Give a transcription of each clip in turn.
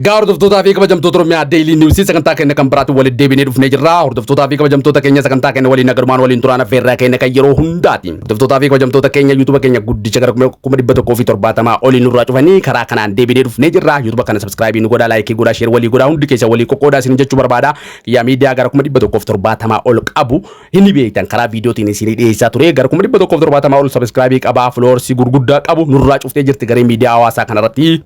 Hordoftoota fi kabajamtoota Oromiyaa Daily News sagantaa keenya kan biraatti waliin deebinee dhufnee jirra. Hordoftoota fi kabajamtoota keenya sagantaa keenya waliin nagarmaan waliin turaan affeerraa keenya kan yeroo hundaati. Hordoftoota fi kabajamtoota keenya YouTube keenya guddicha gara 170 oliin nurraa cufanii karaa kanaan deebinee dhufnee jirra. YouTube kana subscribe nu godhaa, like godhaa, share walii godhaa, hundi keessa walii qoqqoodaa isin jechuu barbaada. Yaa miidiyaa gara 170 ol qabu hin beektan karaa viidiyootiin isin dhiyeessaa ture. Gara 170 ol subscribe qabaa, followers gurguddaa qabu nurraa cuftee jirti garee miidiyaa hawaasaa kanarratti.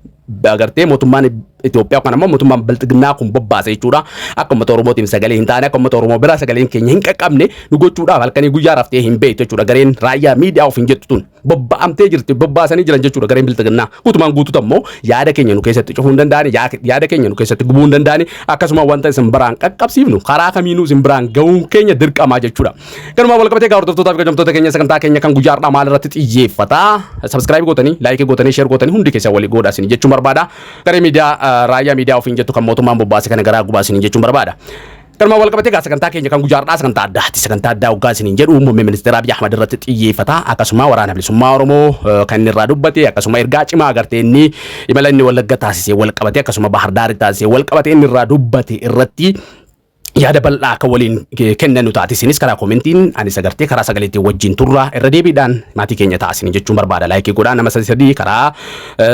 Agartee mootummaan Itoophiyaa kan ammoo mootummaan Bilxiginnaa kun bobbaase jechuudha. Akka uummata Oromootiin sagalee hin taane, akka uummata Oromoo biraa sagaleen keenya hin qaqqabne nu gochuudhaaf halkanii guyyaa raftee hin beektu jechuudha. Gareen raayyaa miidiyaa of hin jettu tun bobba'amtee jirti, bobbaasanii jiran jechuudha gareen Bilxiginnaa. Guutumaan guutuutti ammoo yaada keenya nu keessatti cufuu hin danda'ani, yaada keenya nu keessatti gubuu hin danda'ani, akkasuma wanta isin biraan qaqqabsiifnu karaa kamiinuu isin biraan ga'uun keenya dirqamaa jechuudha. Garumaa wal qabatee hordoftoota fi kabajamtoota keenya sagantaa keenya kan guyyaa har'aa maal irratti xiyyeeffata? Subscribe gootanii, like gootanii, share gootanii hundi keessa walii godhaa isin jechuun barbaada. Garee miidiyaa raayyaa miidiyaa ofiin jettu kan mootummaan bobbaase kana garaa gubaa isin jechuun barbaada. Garumaa wal qabatee sagantaa keenya kan guyyaa har'aa sagantaa addaati. Sagantaa addaa hoggaa isin jedhu muummee ministeera Abiy Ahmad irratti xiyyeeffata. Akkasuma waraana bilisummaa Oromoo kan inni irraa dubbate, akkasuma ergaa cimaa agartee inni imala inni Wallagga taasisee wal qabate, akkasuma Bahar Daar taasisee wal qabate inni irraa dubbate irratti yaada bal'aa akka waliin kennan taati. Isinis karaa komentiin anis agartee karaa sagaleetti wajjin turra irra deebiidhaan maatii keenya taasisin jechuun barbaada. Like godhaa nama sadii karaa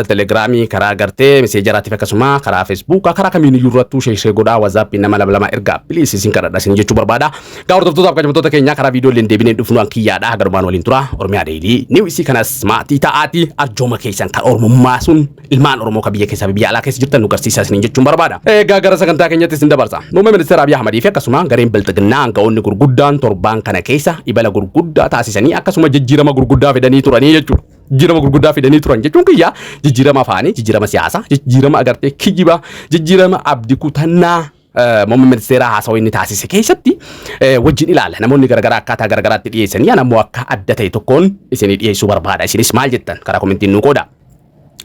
telegiraamii, karaa agartee meseejeraatiif akkasuma karaa feesbuukaa, karaa kamiin iyyuu irrattuu sheeshee godhaa, WhatsApp nama lama ergaa please isin kadhadha isin jechuun barbaada. Hordoftoota fi kabajamtoota keenya karaa viidiyooleen deebinee dhufnu an kiyyaadha. Garumaan waliin tura Oromiyaa Daily News kanas maatii ta'aati arjooma keessan kan Oromummaa sun ilmaan Oromoo kan biyya keessaa fi biyya alaa keessa jirtan nu garsiisaa isin jechuun barbaada. Gara sagantaa keenyatti isin dabarsa. Muummee ministeera Abiy Ahmad fi akkasuma gareen Bilxiginnaa hangafoonni gurguddaan torbaan kana keessa ibala gurguddaa taasisanii akkasuma jijjiirama gurguddaa fidanii turanii jechuudha. Jijjiirama gurguddaa fidanii turan jechuun kiyya jijjiirama afaanii, jijjiirama siyaasaa, jijjiirama agartee kijibaa, jijjiirama abdii kutannaa muummee ministeera haasawaa inni taasise keessatti wajjin ilaalla. Namoonni garagaraa akkaataa garagaraatti dhiyeessanii ammoo akka adda ta'e tokkoon isinii dhiyeessuu barbaada. Isinis maal jettan karaa komentiin nu qooda.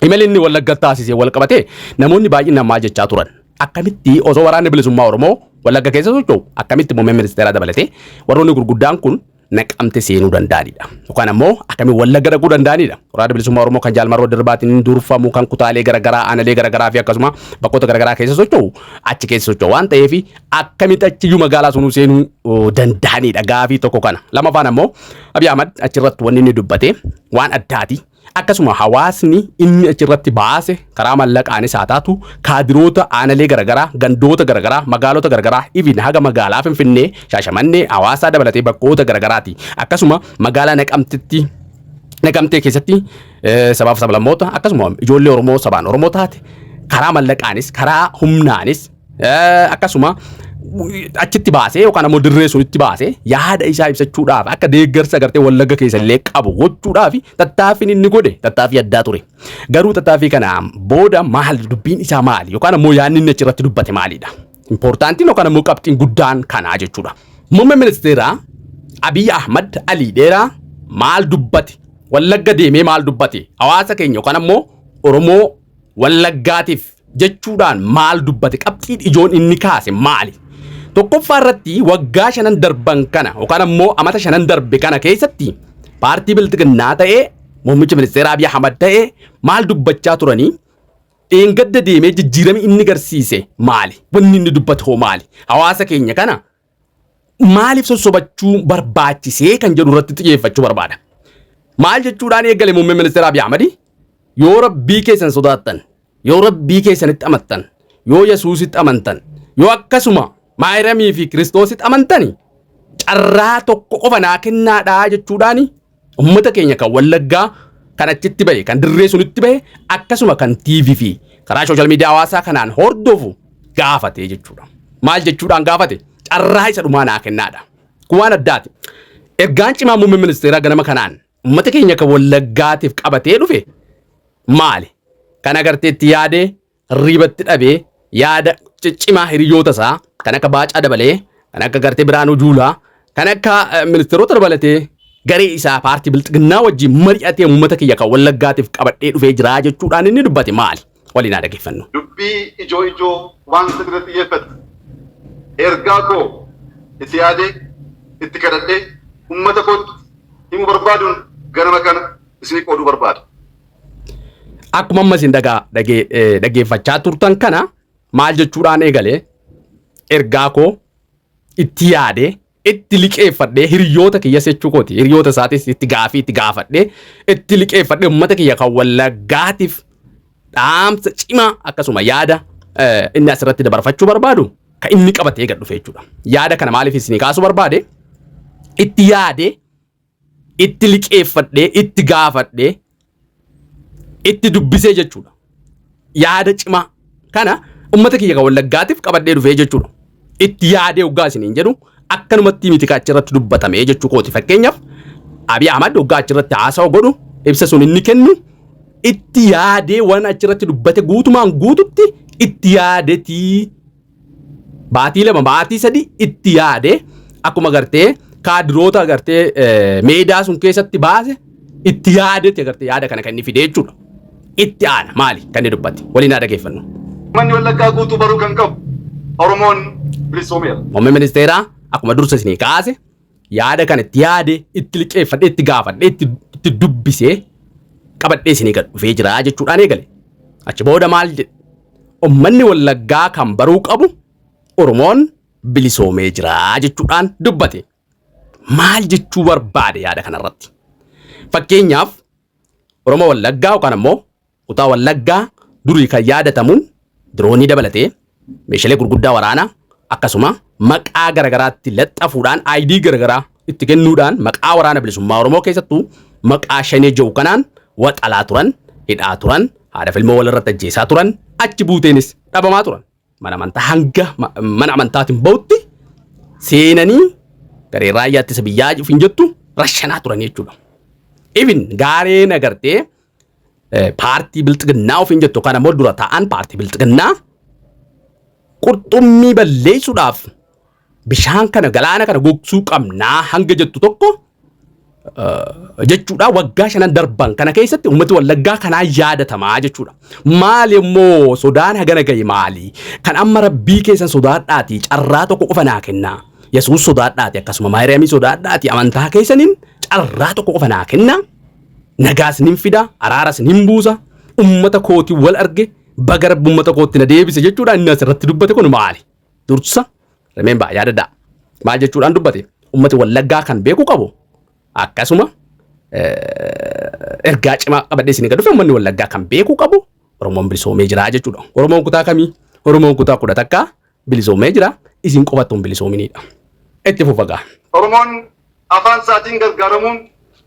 Imala inni Wallagga taasisee wal qabate namoonni baay'inaan maal jechaa turan? Akkamitti osoo waraanni bilisummaa Oromoo Wallagga keessa socho'u akkamitti muummee ministeeraa dabalatee warroonni gurguddaan kun naqamte seenuu danda'anidha. Yookaan ammoo akkamitti Wallagga dhaquu danda'anidha. Waraanni bilisummaa Oromoo kan Jaalmaroo Dirbaatiin durfamu kan kutaalee garagaraa, aanalee garagaraa fi akkasuma bakkoota garagaraa keessa socho'u achi keessa socho'u waan ta'eef akkamitti achiyyuu magaalaa sunuu seenuu danda'anidha gaafii tokko kana. Lamaffaan ammoo Abiy Ahmad achirratti wanni inni dubbate waan addaati. Akkasuma hawaasni inni achirratti baase karaa mallaqaanis haa taatu kaadiroota aanalee garagaraa, gandoota garagaraa, magaalota garagaraa, even haga magaalaa Finfinnee, Shaashamannee, Hawaasaa dabalatee bakkoota garagaraati. Akkasuma magaalaa Naqamtee keessatti sabaaf sablammoota akkasuma ijoollee Oromoo sabaan Oromoo taate karaa mallaqaanis karaa humnaanis akkasuma achitti baasee yookaan ammoo dirree sunitti baasee yaada isaa ibsachuudhaaf akka deeggarsa agartee Wallagga keessa illee qabu gochuudhaaf tattaaffiin inni godhe tattaaffii addaa ture. Garuu tattaaffii kanaan booda maal dubbiin isaa maali yookaan ammoo yaadni inni achirratti dubbate maalidha? Impoortaantiin yookaan ammoo qabxiin guddaan kanaa jechuudha. Muummee ministeeraa Abiy Ahmad Alii Dheeraa maal dubbate? Wallagga deemee maal dubbate? Hawaasa keenya yookaan ammoo Oromoo Wallaggaatiif jechuudhaan maal dubbate? Qabxiin ijoon inni kaase maali? Tokkoffaa irratti waggaa 5 darban kana yookaan ammoo amata 5 darbe kana keessatti paartii Bilxiginnaa ta'ee muummicha ministeera Abiy Ahmad ta'ee maal dubbachaa turanii dheengadda deemee jijjiirama inni garsiise maali? Wanni inni dubbate hoo maali? Hawaasa keenya kana maaliif sossobachuu barbaachisee kan jedhu irratti xiyyeeffachuu barbaada. Maal jechuudhaan eegale muummee ministeera Abiy Ahmad? Yoo Rabbii keessan sodaattan, yoo Rabbii keessanitti amantan, yoo Yesuusitti amantan, yoo akkasuma Maayiramii fi Kiristoositti amantani carraa tokko qofa naa kennaadhaa jechuudhaani uummata keenya kan Wallaggaa kan achitti bahe kan dirree sunitti bahe akkasuma kan TV fi karaa sooshaal miidiyaa hawaasaa kanaan hordofu gaafate jechuudha. Maal jechuudhaan gaafate? Carraa isa dhumaa naa kennaadha. Kun waan addaati. Ergaan cimaa muummee ministeeraa ganama kanaan uummata keenya kan Wallaggaatiif qabatee dhufe maali? Kan agarteetti yaadee riibatti dhabee yaada ciccimaa hiriyoota isaa kan akka Baacaa Dabalee, kan akka Gartee Biraanuu Juulaa, kan akka ministeerota dabalatee garee isaa paartii Bilxiginnaa wajjin mari'atee uummata kiyya kan Wallaggaatiif qabadhee dhufee jira jechuudhaan inni dubbate maali? Waliin haa dhaggeeffannu. Dubbii ijoo waan sirriitti xiyyeeffate ergaa koo itti yaadee itti kadhadhee uummata kootti himuu barbaaduun ganama kana isinii qooduu barbaada. Akkuma amma isin dhaggeeffachaa turtan kana maal jechuudhaan eegalee ergaa koo itti yaadee itti liqeeffadhee hiriyoota kiyya jechuu kooti. Hiriyoota isaatis itti gaafadhee itti liqeeffadhee uummata kiyya kan Wallaggaatiif dhaamsa cimaa akkasuma yaada inni asirratti dabarfachuu barbaadu kan inni qabatee gad dhufe jechuudha. Yaada kana maaliif isinii kaasuu barbaade? Itti yaadee itti liqeeffadhee itti gaafadhee itti dubbisee jechuudha. Yaada cimaa kana uummata kiyya kan Wallaggaatiif qabadhee dhufee jechuudha. Itti yaadee hoggaa isiniin jedhu akkanumatti miti achirratti dubbatamee jechuu kooti. Fakkeenyaaf Abiy Ahmad hoggaa achirratti haasawa godhu ibsa sun inni kennu itti yaadee waan achirratti dubbate guutumaan guututti itti yaadetii baatii 2 baatii 3 itti yaadee akkuma gartee kaadiroota gartee meedaa sun keessatti baase itti yaadetti gartee yaada kana kan inni fide jechuudha. Itti aana maali kan inni dubbate waliin haa dhaggeeffannu. Manni Wallaggaa guutuu baruu kan qabu Oromoon bilisoomeera. Muummee ministeeraa akkuma dursa isinii kaase yaada kana itti yaade itti liqeeffadhee itti gaafadhee itti dubbisee qabadhee isinii gad dhufee jira jechuudhaan eegale. Achi booda maal jedhe? Uummanni Wallaggaa kan baruu qabu Oromoon bilisoomee jira jechuudhaan dubbate. Maal jechuu barbaade yaada kanarratti? Fakkeenyaaf Oromoo Wallaggaa yookaan ammoo kutaa Wallaggaa durii kan yaadatamuun diroonii dabalatee meeshaalee gurguddaa waraanaa akkasuma maqaa garagaraatti laxxafuudhaan ID garagaraa itti kennuudhaan maqaa waraana bilisummaa Oromoo keessattuu maqaa shanee jiru kanaan waxalaa turan, hidhaa turan, haadha filmoo walirratti ajjeesaa turan, achi buuteenis dhabamaa turan. Mana amantaa hanga mana amantaatiin bahutti seenanii garee raayyaa ittisa biyyaa hin jettu rashanaa turan jechuudha. Even gaareen agartee paartii bilxiginnaa ofiin jettu kan ammoo dura taa'an paartii bilxiginnaa qurxummii balleessuudhaaf bishaan kana galaana kana gogsuu qabnaa hanga jettu tokko jechuudha. Waggaa 5 darban kana keessatti uummati Wallaggaa kanaa yaadatamaa jechuudha. Maali immoo sodaan hagana gahe maali? Kan amma rabbii keessan sodaadhaati carraa tokko qofa naa kennaa. Yesuus sodaadhaati akkasuma Maariyaamii sodaadhaati amantaa keessaniin carraa tokko qofa naa kennaa. Nagaas nin fida, araaras nin buusa, uummata kooti wal arge baga rabbi uummata kootti na deebise jechuudha. Inni asirratti dubbate kun maali? Dursa remember yaadadhaa. Maal jechuudhaan dubbate? Uummati Wallaggaa kan beeku qabu akkasuma ergaa cimaa qabadhee isin gad dhufe uummanni Wallaggaa kan beeku qabu Oromoon bilisoomee jira jechuudha. Oromoon kutaa kamii? Oromoon kutaa 11 bilisoomee jira. Isin qofattuun bilisoominidha. Itti fufagaa. Oromoon afaan isaatiin gargaaramuun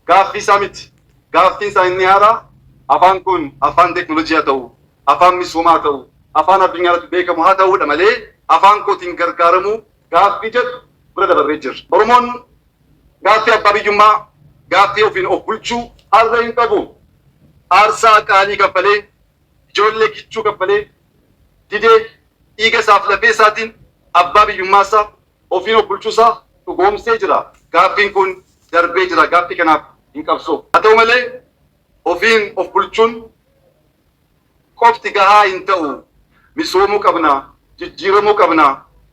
gaaffii isaa miti. Gaaffii isaa inni haaraa afaan kun afaan teekinooloojii haa ta'u, afaan misoomaa haa ta'u, afaan addunyaa irratti beekamu haa ta'uudha malee afaan kootiin gargaaramuu gaaffii jedhu bira dabarree jira. Oromoon gaaffii abbaa biyyummaa, gaaffii ofiin of bulchuu har'a hin qabu. Aarsaa qaalii kaffalee, ijoollee kichuu kaffalee, didee dhiiga isaaf lafee isaatiin abbaa biyyummaa isaa ofiin of bulchuu isaa dhugoomsee jira. Gaaffiin kun darbee jira. Gaaffii kanaaf hin qabsoo. Haa ta'u malee ofiin of bulchuun qofti gahaa hin ta'u. Misoomuu qabna, jijjiiramuu qabna.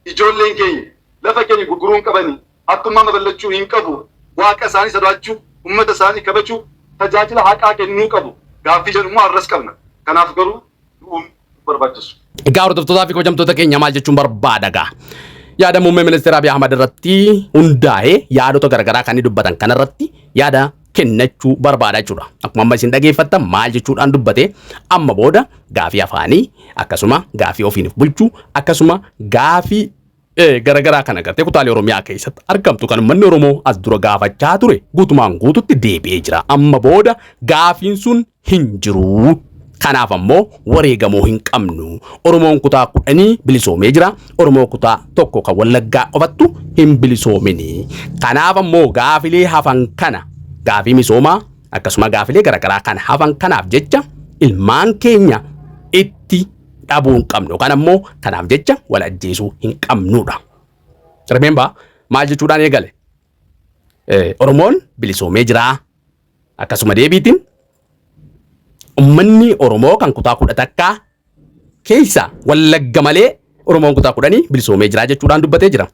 Ijoolleen keenya lafa keenya gurguruun qabani. Hattummaa babal'achuu hin qabu. Waaqa isaanii sodaachuu, uummata isaanii kabajuu, tajaajila haqaa kennuu qabu. Gaaffii jedhu immoo har'as qabna. Kanaaf garuu du'uun barbaachisu. Egaa hordoftootaa fi kabajamtoota keenya maal jechuun barbaada gaa? Yaada muummee ministeera Abiy Ahmad irratti hundaa'ee yaadota garagaraa kan dubbatan kanarratti yaada kennachuu barbaada jechuudha. Akkuma amma isin dhageeffattan maal jechuudhaan dubbate amma booda gaafii afaanii akkasuma gaafii ofiin bulchuu akkasuma gaafii garagaraa kana gartee kutaalee Oromiyaa keessatti argamtu kan uummanni Oromoo as dura gaafachaa ture guutumaan guututti deebi'ee jira. Amma booda gaafiin sun hin jiru. Kanaaf ammoo wareegamuu hin qabnu. Oromoon kutaa 10 bilisoomee jira. Oromoo kutaa 1 kan Wallaggaa qofattu hin bilisoomini. Kanaaf ammoo gaafilee hafan kana gaafii misoomaa akkasuma gaafilee garagaraa kan hafan kanaaf jecha ilmaan keenya itti dhabuu hin qabnu yookaan ammoo kanaaf jecha wal ajjeesuu hin qabnudha. Remember maal jechuudhaan eegale? Oromoon bilisoomee jira. Akkasuma deebiitiin ummanni Oromoo kan kutaa 11 keessa Wallagga malee Oromoon kutaa 10 bilisoomee jira jechuudhaan dubbatee jira.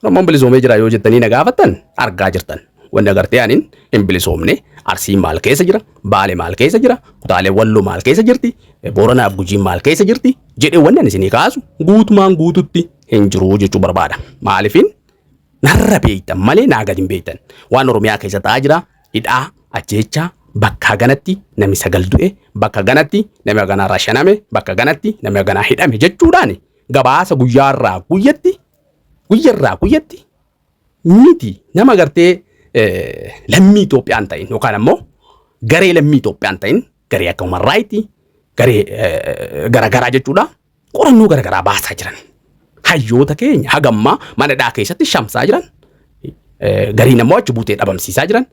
Oromoon bilisoomee jira yoo jettanii na gaafattan argaa jirtan. wanna gartee anin hin bilisoomne Arsii maal keessa jira Baalee maal keessa jira kutaalee Walloo maal keessa jirti Booranaaf Gujii maal keessa jirti jedhee wanna isinii kaasu guutumaan guututti hin jiru jechuu barbaada maaliifin narra beektan malee naa gadi hin beektan waan Oromiyaa keessa ta'aa jira hidhaa ajjeechaa bakka ganatti namni 9 du'e bakka ganatti namni ganaa rashaname bakka ganatti namni ganaa hidhame jechuudhaan gabaasa guyyaarraa guyyatti miti nama gartee lammii Itoophiyaan ta'in yookaan ammoo garee lammii Itoophiyaan ta'in garee akka Human Rights garee garagaraa jechuudha qorannoo garagaraa baasaa jiran hayyoota keenya hagammaa mana dhaa keessatti shamsaa jiran gariin ammoo achi buutee dhabamsiisaa jiran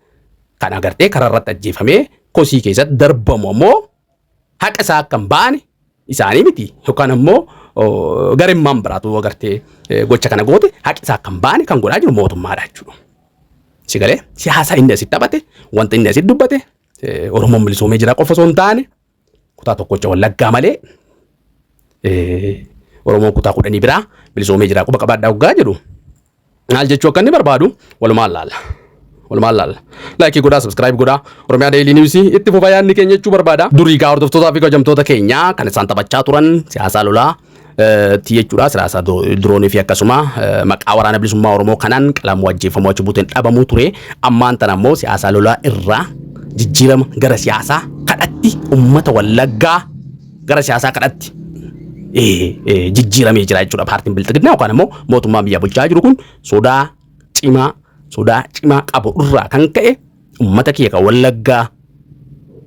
kan agartee karaa irratti ajjeefamee kosii keessatti darbamu ammoo haqa isaa akka hin baane isaanii miti yookaan ammoo gareen biraatu agartee gocha kana goote haqi isaa akka hin baane kan godhaa jiru mootummaadha jechuudha. Sigalee siyaasa inni asitti taphate wanta inni asitti dubbate Oromoon bilisoomee jira qofa osoo hin taane kutaa tokkocha Wallaggaa malee Oromoon kutaa 10 biraa bilisoomee jira quba qabaadhaa hoggaa jedhu maal jechuu akka inni barbaadu walumaan laalla. Like godhaa subscribe godhaa Oromiyaa Daily News itti fufaa yaadni keenya jechuu barbaada. Durii gaa hordoftootaa fi kabajamtoota keenya kan isaan taphachaa turan siyaasa lolaa jechuudha siyaasa diroonii fi akkasuma maqaa waraana bilisummaa Oromoo kanaan qalamuu ajjeefamuu achi buuteen dhabamuu ture ammaan tana ammoo siyaasa lolaa irraa jijjiirama gara siyaasaa kadhatti ummata Wallaggaa gara siyaasaa kadhatti jijjiiramee jira jechuudha paartiin Bilxiginnaa yookaan ammoo mootummaa biyya bulchaa jiru kun sodaa cimaa qabu irraa kan ka'e ummata kiyya kan Wallaggaa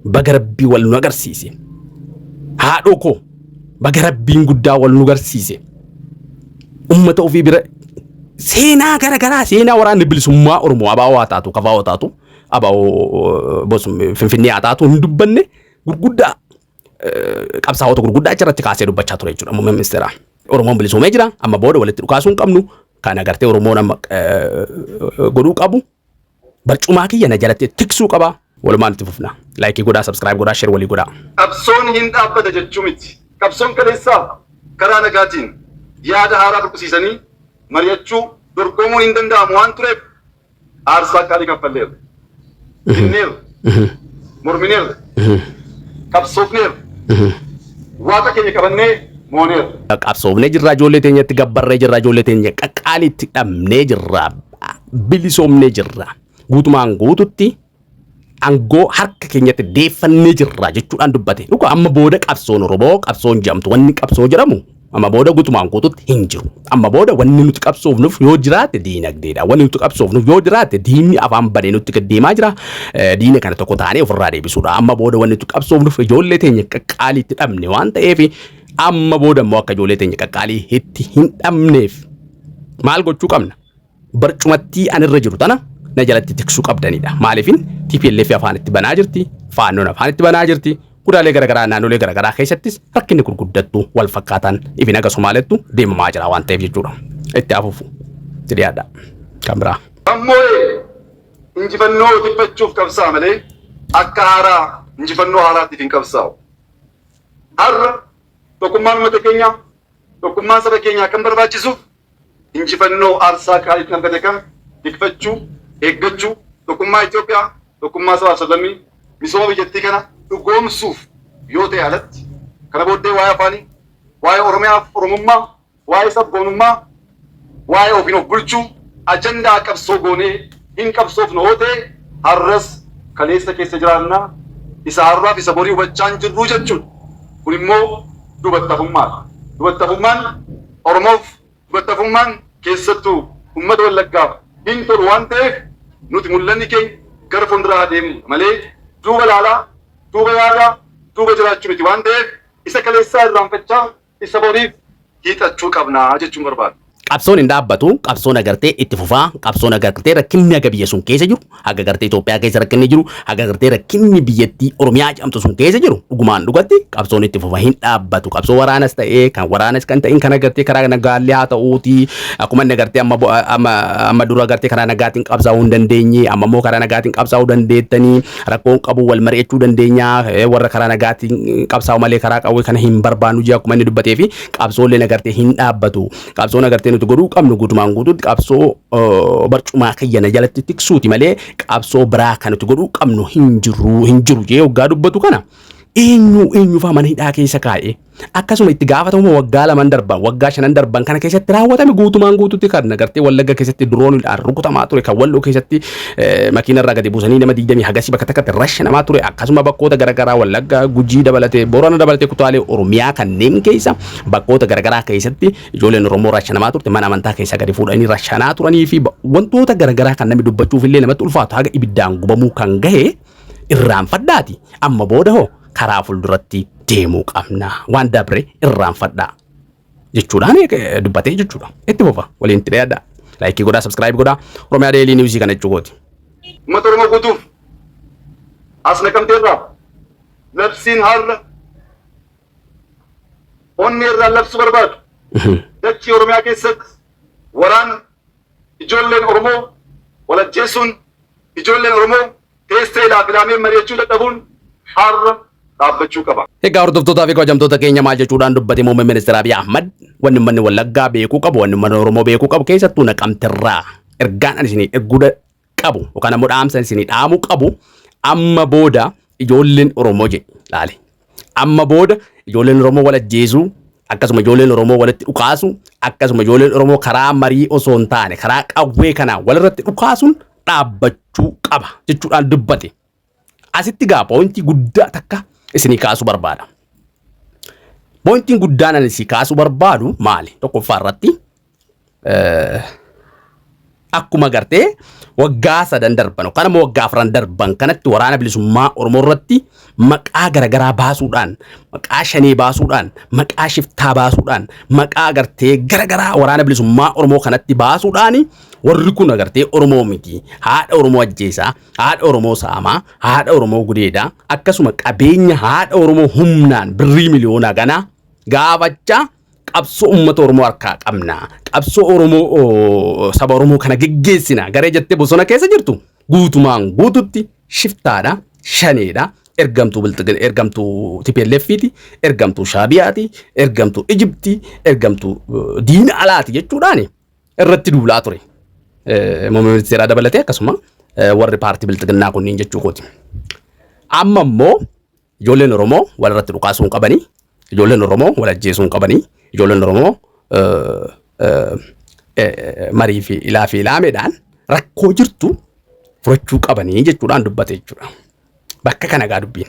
baga Rabbii wal nu agarsiise haadhoo koo baga Rabbiin guddaa wal nu agarsiise ummata ofii bira seenaa garagaraa seenaa waraanni bilisummaa Oromoo abaa'oo haa taatu kafaa haa taatu abaa'oo Finfinnee haa taatu hin dubbanne gurguddaa qabsaa'ota gurguddaa achirratti kaasee dubbachaa ture jechuudha muummeen ministeeraa Oromoon bilisoomee jira amma booda walitti dhukaasuu hin qabnu kan agartee Oromoon amma godhuu qabu barcumaa kiyya na jalatti tiksuu qaba walumaan itti fufna like godhaa subscribe godhaa share walii godhaa. Qabsoon hin dhaabbata jechuu miti qabsoon kaleessaa karaa nagaatiin yaada haaraa dhukkisiisanii mari'achuu dorgomuun hin danda'amu waan tureef aarsaa qaalii kaffalleerra dinneerra mormineerra qabsoofneerra waaqa keenya qabannee mooneerra. Qabsoofnee jirra ijoollee teenyatti gabbarree jirra ijoollee teenya qaqqaaliitti dhabnee jirra bilisoomnee jirra guutumaan guututti angoo harka keenyatti deeffannee jirra jechuudhaan dubbate dhuga amma booda qabsoon Oromoo qabsoon jedhamtu wanni qabsoo jedhamu amma booda guutumaan guututti hin jiru amma booda wanni nuti qabsoofnuuf yoo jiraate diinagdeedha wanni nuti qabsoofnuuf yoo jiraate diinni afaan badee nutti gaddeemaa jira diina kana tokko taanee ofirraa deebisuudha amma booda wanni nuti qabsoofnuuf ijoollee teenya qaqqaaliitti dhabne waan ta'eef amma booda immoo akka ijoollee teenya qaqqaalii itti hin dhabneef maal gochuu qabna barcumatti anirra jiru tana na jalatti tiksuu qabdanidha maaliifin TPLF afaan itti banaa jirti faannoon afaan itti banaa jirti kudaalee garagaraa naannolee garagaraa keessattis rakkinni gurguddattu wal fakkaataan ifin aga Somaaleettu deemamaa jira waan ta'eef jechuudha itti afuufu itti dhiyaadha kan biraa. Ammoo injifannoo tiffachuuf qabsaa malee akka haaraa injifannoo haaraatiif hin qabsaa'u. Har'a tokkummaan uummata keenyaa tokkummaan saba keenyaa kan barbaachisuuf injifannoo aarsaa qaaliitti argate kan tikfachuu eeggachuu tokkummaa Itoophiyaa tokkummaa sabaa sablammii misooma biyyattii kana dhugoomsuuf yoo ta'e alatti kana booddee waa'ee afaanii waa'ee Oromiyaaf Oromummaa waa'ee sabboonummaa waa'ee ofiin of bulchuu ajandaa qabsoo goonee hin qabsoofnu yoo ta'e har'as kaleessa keessa jiraannaa isa har'aaf isa borii hubachaa hin jirru jechuudha. Kun immoo dubattafummaadha. Dubattafummaan Oromoof dubattafummaan keessattuu uummata Wallaggaaf hin tolu waan ta'eef nuti mul'anni keenya gara fuulduraa deemu malee duuba laalaa duuba yaadaa duuba jiraachuu miti waan ta'eef isa kaleessaa irraanfachaa isa boriif hiixachuu qabnaa jechuun barbaada. Qabsoon hin dhaabbatu qabsoon agartee itti fufaa qabsoon agartee rakkinni aga biyya sun keessa jiru aga agartee Itoophiyaa keessa rakkinni jiru aga agartee rakkinni biyyattii Oromiyaa jedhamtu sun keessa jiru dhugumaan dhugatti qabsoon itti fufaa hin dhaabbatu qabsoo waraanas ta'ee kan waraanas kan ta'in kan agartee karaa nagaallee haa ta'uuti akkuma inni agartee amma dura agartee karaa nagaatiin qabsaa'uu hin dandeenye amma immoo karaa nagaatiin qabsaa'uu dandeettanii rakkoon qabu wal mari'achuu dandeenya warra karaa nagaatiin qabsaa'u malee karaa qawwee kana hin barbaannu jee akkuma inni dubbatee fi qabsoolleen agartee hin dhaabbatu qabsoon agartee nuti godhuu qabnu guutumaan guutuutti qabsoo barcumaa kayyana jalatti tiksuuti malee qabsoo biraa kan nuti godhuu qabnu hin jiru jee waggaa dubbatu kana eenyu faa mana hidhaa keessa kaa'ee akkasuma itti gaafatamuma waggaa 2 darban waggaa 5 darban kana keessatti raawwatame guutumaan guutuutti kan agartee Wallagga keessatti drooniidhaan rukutamaa ture kan Walloo keessatti makiina irraa gadi buusanii nama 20 hagasii bakka takkatti rashanamaa ture akkasuma bakkoota garagaraa Wallagga Gujii dabalatee Boorana dabalatee kutaalee Oromiyaa kanneen keessa bakkoota garagaraa keessatti ijoolleen Oromoo rashanamaa turte mana amantaa keessa gadi fuudhanii rashanaa turanii fi wantoota garagaraa kan namni dubbachuuf illee namatti ulfaatu haga ibiddaan gubamuu kan gahe irraanfadhaati amma booda hoo karaa fuulduratti deemuu qabna waan dabre irraanfadhaa jechuudhaan dubbatee jechuudha itti bofa waliin itti dhiyaadha laayikii godhaa subscribe godhaa Oromiyaa Daily News kana jechuuti uummata Oromoo guutuuf as Naqamteerraa labsiin har'a onni irraa labsu barbaadu dachii Oromiyaa keessatti waraan ijoolleen Oromoo walajjeessuun ijoolleen Oromoo teessee ilaafilamee mari'achuu dadhabuun har'a dhaabbachuu qaba. Egaa hordoftoota fi kabajamtoota keenya maal jechuudhaan dubbate muummee ministeera Abiy Ahmad wanni manni Wallaggaa beekuu qabu wanni manni Oromoo beekuu qabu keessattuu Naqamteerraa ergaan isinii erguu qabu yookaan ammoo dhaamsa isinii dhaamuu qabu amma booda ijoolleen Oromoo jedhe laale amma booda ijoolleen Oromoo walajjeesuu akkasuma ijoolleen Oromoo walitti dhukaasu akkasuma ijoolleen Oromoo karaa marii osoo hin taane karaa qawwee kanaa walirratti dhukaasuun dhaabbachuu qaba jechuudhaan dubbate. Asitti gaa pointii guddaa takka isinii kaasuu barbaada. Pointiin guddaan ani isinii kaasuu barbaadu maali? Tokkoffaa irratti akkuma gartee waggaa 3 darban yookaan ammoo waggaa 4 darban kanatti waraana bilisummaa Oromoo irratti maqaa garagaraa baasuudhaan maqaa shanee baasuudhaan maqaa shiftaa baasuudhaan maqaa gartee garagaraa waraana bilisummaa Oromoo kanatti baasuudhaan warri kun agartee Oromoo miti haadha Oromoo ajjeesaa haadha Oromoo saamaa haadha Oromoo gudeedaa akkasuma qabeenya haadha Oromoo humnaan birrii miliyoonaa ganaa gaafachaa qabsoo uummata Oromoo harkaa qabna qabsoo Oromoo saba Oromoo kana geggeessina garee jettee bosona keessa jirtu guutumaan guututti shiftaadha shaneedha ergamtuu biltigin ergamtuu TPLF'ti ergamtuu Shaabiyaati ergamtuu Ijipti ergamtuu diina alaati jechuudhaan irratti duulaa ture. Muummee ministeeraa dabalatee akkasuma warri paartii biltiginnaa kunniin jechuu kooti. Amma immoo ijoolleen Oromoo walirratti dhukaasuu hin qabanii ijoolleen Oromoo wal ajjeesuu hin qabanii ijoolleen Oromoo marii fi ilaameedhaan rakkoo jirtu furachuu qabanii jechuudhaan dubbate jechuudha. Bakka kana gaa dubbiin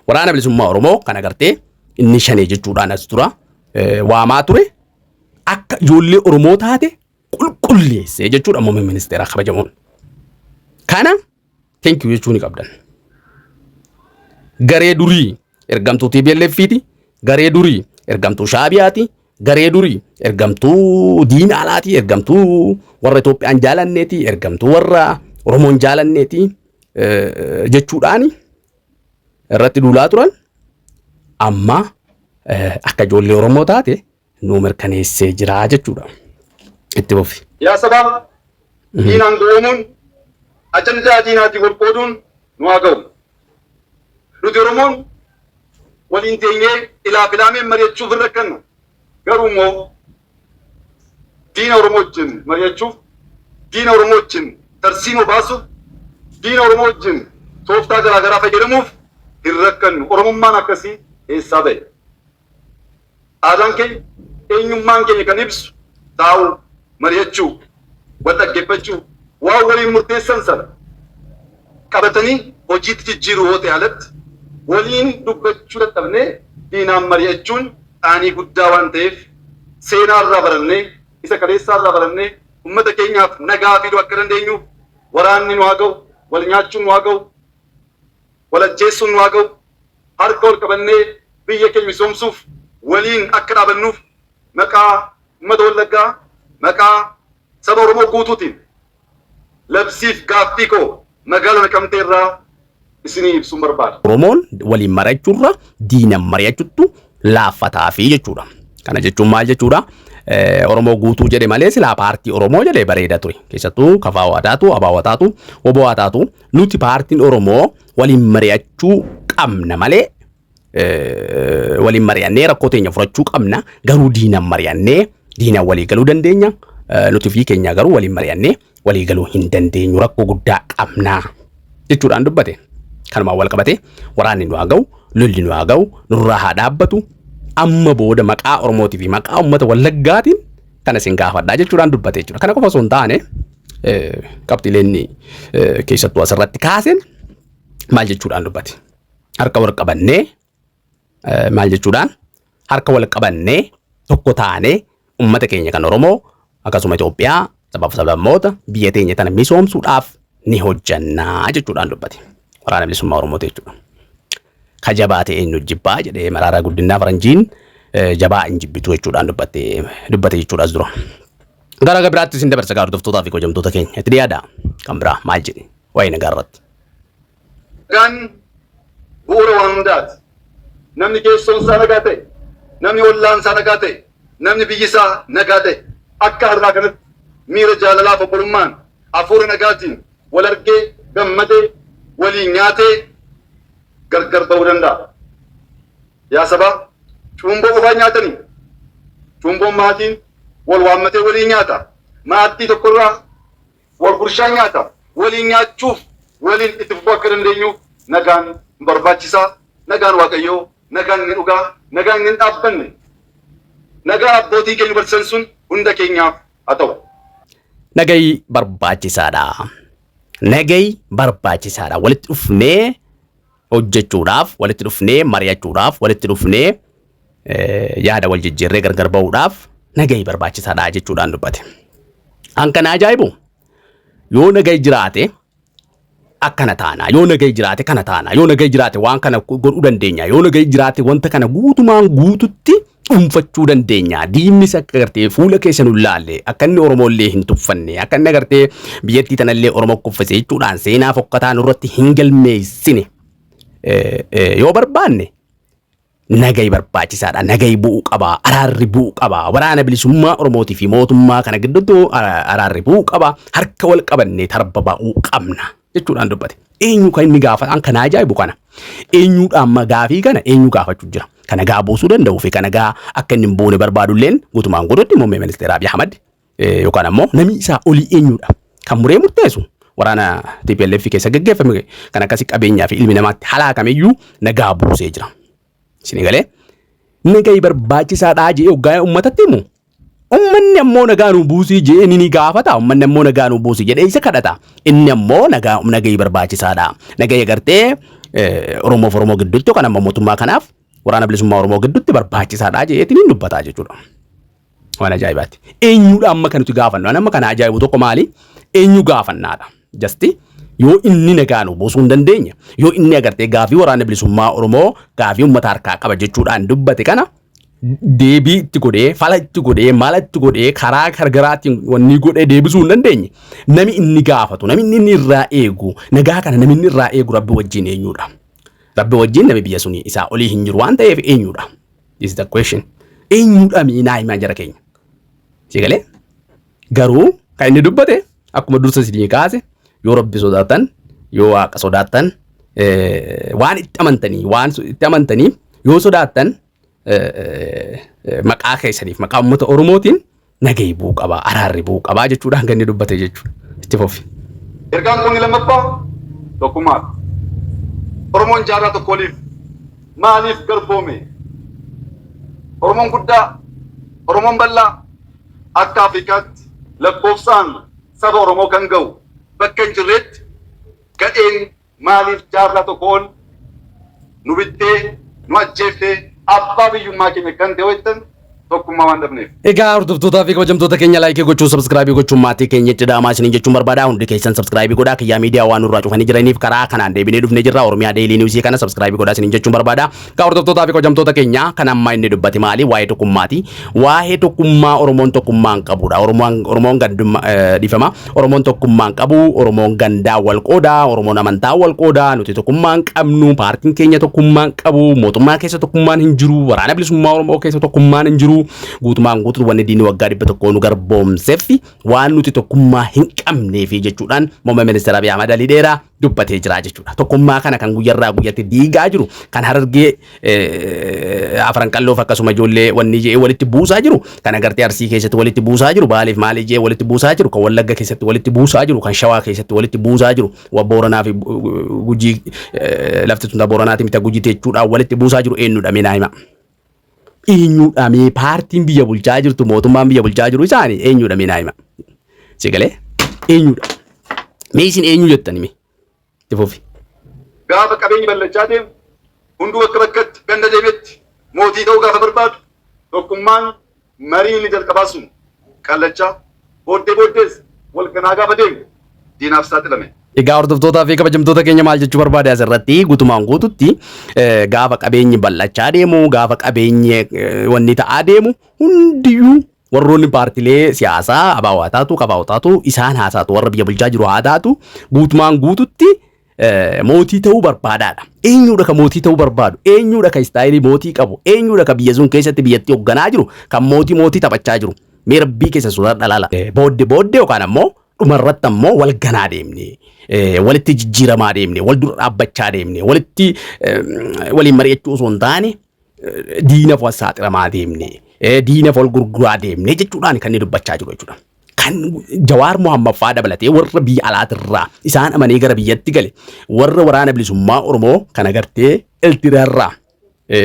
waraana bilisummaa Oromoo kana gartee inni shanee jechuudhaan as tura waamaa ture akka ijoollee Oromoo taate qulqulleessee jechuudha muummee ministeeraa kabajamoon. Kana thank you jechuun ni qabdan. Garee durii ergamtuu TPLF'ti garee durii ergamtuu Shaabiyaati garee durii ergamtuu diina alaati ergamtuu warra Itoophiyaan jaalanneeti ergamtuu warra Oromoon jaalanneeti jechuudhaan irratti duulaa turan amma akka ijoollee Oromoo taate nu mirkaneessee jira jechuudha. Itti bofi. Yaa sababa diinaan goomuun ajandaa diinaatii wal qooduun nu haa ga'u. Nuti Oromoon waliin teenyee ilaafilamee mari'achuuf hin rakkannu. Garuu immoo diina Oromoo wajjin mari'achuuf diina Oromoo wajjin tarsiimoo baasuuf diina Oromoo wajjin tooftaa garaagaraa fayyadamuuf hin rakkannu. Oromummaan akkasii eessaa ba'e? Aadaan keenya eenyummaan keenya kan ibsu taa'uu mari'achuu wal dhaggeeffachuu waan waliin murteessan sana qabatanii hojiitti jijjiiruu yoo ta'e alatti waliin dubbachuu dadhabnee diinaan mari'achuun dhaanii guddaa waan ta'eef seenaa irraa barannee isa kaleessaa irraa barannee uummata keenyaaf nagaa fiduu akka dandeenyuuf waraanni nu haa ga'u wal nyaachuun nu haa ga'u wal ajjeessuun nu haa ga'u harka ol qabannee biyya keenya misoomsuuf waliin akka dhaabannuuf maqaa uummata Wallaggaa maqaa saba Oromoo guutuutiin labsiif gaaffii koo magaalaa Naqamteerraa isinii ibsuun barbaada. Oromoon waliin mari'achuurra diinaan mari'achuutu laaffataa fi jechuudha. Kana jechuun maal jechuudha? Oromoo guutuu jedhe malee silaa paartii Oromoo jedhee bareeda ture. Keessattuu Kafaawaa taatu, Abaawaa taatu, Obowaa taatu nuti paartiin Oromoo waliin mari'achuu qabna malee waliin mari'annee rakkoo teenya furachuu qabna garuu diinaan mari'annee diina walii galuu dandeenya. Nuti fi keenya garuu waliin mari'annee walii galuu hin dandeenyu rakkoo guddaa qabnaa jechuudhaan dubbate. Kanumaan wal qabate waraanni nu haa ga'u, lolli nu haa ga'u, nurraa haa dhaabbatu. Amma booda maqaa Oromootii fi maqaa uummata Wallaggaatiin kana isin gaafadhaa jechuudhaan dubbate jechuudha. Kana qofa osoo hin taane qabxiileen keessattuu asirratti kaasen maal jechuudhaan dubbate. Harka wal qabannee maal jechuudhaan harka wal qabannee tokko taanee uummata keenya kan Oromoo akkasuma Itoophiyaa sabaaf sablammoota biyya teenya tana misoomsuudhaaf ni hojjannaa jechuudhaan dubbate. Waraana bilisummaa Oromoo jechuudha. Ka jabaate eenyu jibbaa jedhee Maraaraa Guddinaa Faranjiin jabaa hin jibbitu jechuudhaan dubbate jechuudha as dura. Gara biraatti isin dabarsa gaarii toftootaa fi hojjamtoota keenya itti dhiyaadha. Kan biraa maal jedhe waa'ee nagaa irratti. Nagaan bu'uura waan hundaati. Namni keessoon isaa nagaa ta'e, namni ollaan isaa nagaa ta'e, namni biyyi isaa nagaa ta'e akka har'aa kanatti miira jaalalaa fi obbolummaan hafuura nagaatiin wal argee gammadee waliin nyaatee gargar ba'uu danda'a. Yaa sabaa cuumboo qofaa nyaatanii cuumboon maatiin wal waammatee waliin nyaata. Maatii tokkorraa wal gurshaa nyaata. Waliin nyaachuuf waliin itti fufuu akka dandeenyuuf nagaan barbaachisaa. Nagaan Waaqayyoo, nagaan inni dhugaa, nagaan inni dhaabbanne. Nagaa abbootii keenya barsiisan sun hunda keenyaaf haa ta'u. Nagayi barbaachisaadha. Nagayi barbaachisaadha. Walitti dhufnee hojjechuudhaaf, walitti dhufnee mari'achuudhaaf, walitti dhufnee yaada wal jijjiirree gargar ba'uudhaaf nagayi barbaachisaadha jechuudhaan dubbate. Hanqana ajaa'ibu yoo nagayi jiraate akkana taana, yoo nagayi jiraate kana taana, yoo nagayi jiraate waan kana godhuu dandeenya, yoo nagayi jiraate wanta kana guutumaan guututti dhuunfachuu dandeenya. Diinnis akka gartee fuula keessa nu laalle akka inni Oromoollee hin tuffanne akka inni gartee biyyattii tanallee Oromoo kuffise jechuudhaan seenaa fokkataa nurratti hin galmeessine yoo barbaanne nagayi barbaachisaadha. Nagayi bu'uu qaba. Araarri bu'uu qaba. Waraana bilisummaa Oromootii fi mootummaa kana gidduutti araarri bu'uu qaba. Harka wal qabannee tarba ba'uu qabna jechuudhaan dubbate. Eenyu kan inni gaafata an kana ajaa'ibu kana. Eenyuudhaan gaafii kana eenyu gaafachuu jira. Kana gaa buusuu danda'u fi kana gaa akka inni hin boone barbaadulleen guutumaan godhutti muummee ministeera Abiy Ahmad yookaan ammoo namni isaa olii eenyudha. Kan muree murteessu waraana TPLF keessa gaggeeffame kan akkasii qabeenyaa fi ilmi namaatti halaakameyyuu nagaa buusee jira. Isin galee nagayi barbaachisaadha jee hoggaa uummatatti himu. Uummanni ammoo nagaa nu buusii jee ni gaafata. Uummanni ammoo nagaa nu buusii jedhee isa kadhata. Inni ammoo nagayi barbaachisaadha. Nagayi gartee Oromoof Oromoo gidduutti yookaan ammoo mootummaa kanaaf waraana bilisummaa Oromoo gidduutti barbaachisaadha jeetiin hin dubbataa jechuudha. Waan ajaa'ibaati. Eenyudha amma kan nuti gaafannu? Amma kana ajaa'ibu tokko maali? Eenyu gaafannaadha? Jasti yoo inni nagaa nu buusuu hin dandeenye, yoo inni agartee gaafii waraana bilisummaa Oromoo gaafii uummata harkaa qaba jechuudhaan dubbate kana deebii itti godhee, fala itti godhee, mala itti godhee, karaa gargaraatiin wanni godhee deebisuu hin dandeenye. Nami inni gaafatu, nami inni irraa eegu, nagaa kana nami inni irraa eegu Rabbi wajjin eenyudha? Rabbi wajjin nami biyya suni isaa olii hin jiru waan ta'eef eenyudha? This is the question. Eenyudha miinaa himaa jara keenya? Sigalee garuu kan inni dubbate akkuma dursa sidii kaase yoo Rabbi sodaatan, yoo Waaqa sodaatan, waan itti amantanii yoo sodaatan maqaa keessaniif maqaa uummata Oromootiin nagayi bu'uu qaba, araarri bu'uu qaba jechuudhaan kan inni dubbate jechuudha. Itti fufi. Ergaan kun lammaffaa tokkummaadha. Oromoon jaarraa tokko waliif maaliif garboome? Oromoon guddaa, Oromoon bal'aa akka Afrikaatti lakkoofsaan saba Oromoo kan ga'u bakka hin jirretti gadheen maaliif jaarraa tokkoon nu bittee nu ajjeeftee abbaa biyyummaa keenya kan ta'e wajjin tokkummaa waan dhabneef. Egaa hordoftootaa fi kabajamtoota keenya laayikii gochuun sabskiraabii gochuun maatii keenya cidhaamaa isiniin jechuun barbaada. Hundi keessan sabskiraabii godhaa kiyyaa miidiyaa waan nurraa cufanii jiraniif karaa kanaan deebinee dhufnee jirra. Oromiyaa Deelii Niwusii kana sabskiraabii godhaa isiniin jechuun barbaada. Egaa hordoftootaa fi kabajamtoota keenya kan amma inni dubbate maali? Waa'ee tokkummaati. Waa'ee tokkummaa Oromoon tokkummaan qabudha. Oromoon dhiifama. Oromoon tokkummaan qabu. Oromoon gandaa wal qoodaa. Oromoon amantaa wal qoodaa. Nuti tokkummaan qabnu. Paartiin keenya tokkummaan qabu. Mootummaa keessa tokkummaan hin jiru. Waraana bilisummaa Oromoo keessa tokkummaan hin jiru. jiru guutumaan guutuu wanni diinni waggaa 100 nu garboomseef waan nuti tokkummaa hin qabneef jechuudhaan muummee ministeera Abiy Ahmed Aliidheeraa dubbatee jira jechuudha. Tokkummaa kana kan guyyarraa guyyatti diigaa jiru kan Harargee afran qalloof akkasuma ijoollee wanni jee walitti buusaa jiru kan agartee Arsii keessatti walitti buusaa jiru Baaleef Maalee jee walitti buusaa jiru kan Wallagga keessatti walitti buusaa jiru kan Shawaa keessatti walitti buusaa jiru Booranaa fi Gujii lafti tunda Booranaati mita Gujii jechuudhaan walitti buusaa jiru eenyudha mee naa hima. Eenyudha mee paartiin biyya bulchaa jirtu mootummaan biyya bulchaa jiru isaanii eenyudha mee naa hima. Sigalee eenyudha. Mee isin eenyu jettani mee. Tifuufi. Gaafa qabeenyi bal'achaa deemu hunduu akka bakkatti ganda deemetti mootii ta'uu gaafa barbaadu tokkummaan marii ni jalqabaa sun qallachaa booddees wal ganaa gaafa deemu diinaaf saaxilame. Egaa hordoftootaa fi kabajamtoota keenya maal jechuu barbaade asirratti guutumaan guututti gaafa qabeenyi bal'achaa deemu gaafa qabeenyi wanni ta'aa deemu hundiyyuu warroonni paartilee siyaasaa abaawaa taatu qabaa taatu isaan haasaatu warra biyya bulchaa jiru haa taatu guutumaan guututti mootii ta'uu barbaadaadha. Eenyudha ka mootii ta'uu barbaadu? Eenyudha ka istaayilii mootii qabu? Eenyudha ka biyya sun keessatti biyyatti hoogganaa jiru? Kan mootii taphachaa jiru? Mee rabbii keessa suuraa dhalaala. Booddee yookaan ammoo dhumarratti ammoo wal ganaa deemne. Walitti jijjiiramaa deemne, wal dura dhaabbachaa deemne, walitti waliin mari'achuu osoo hin taane diinaaf wal saaxilamaa deemne, diinaaf wal gurguraa deemne jechuudhaan kan inni dubbachaa jiru jechuudha. Kan Jawaar Mohammad fa'aa dabalatee warra biyya alaatirraa isaan amanee gara biyyatti gale warra waraana bilisummaa Oromoo kan agartee Eltiraarraa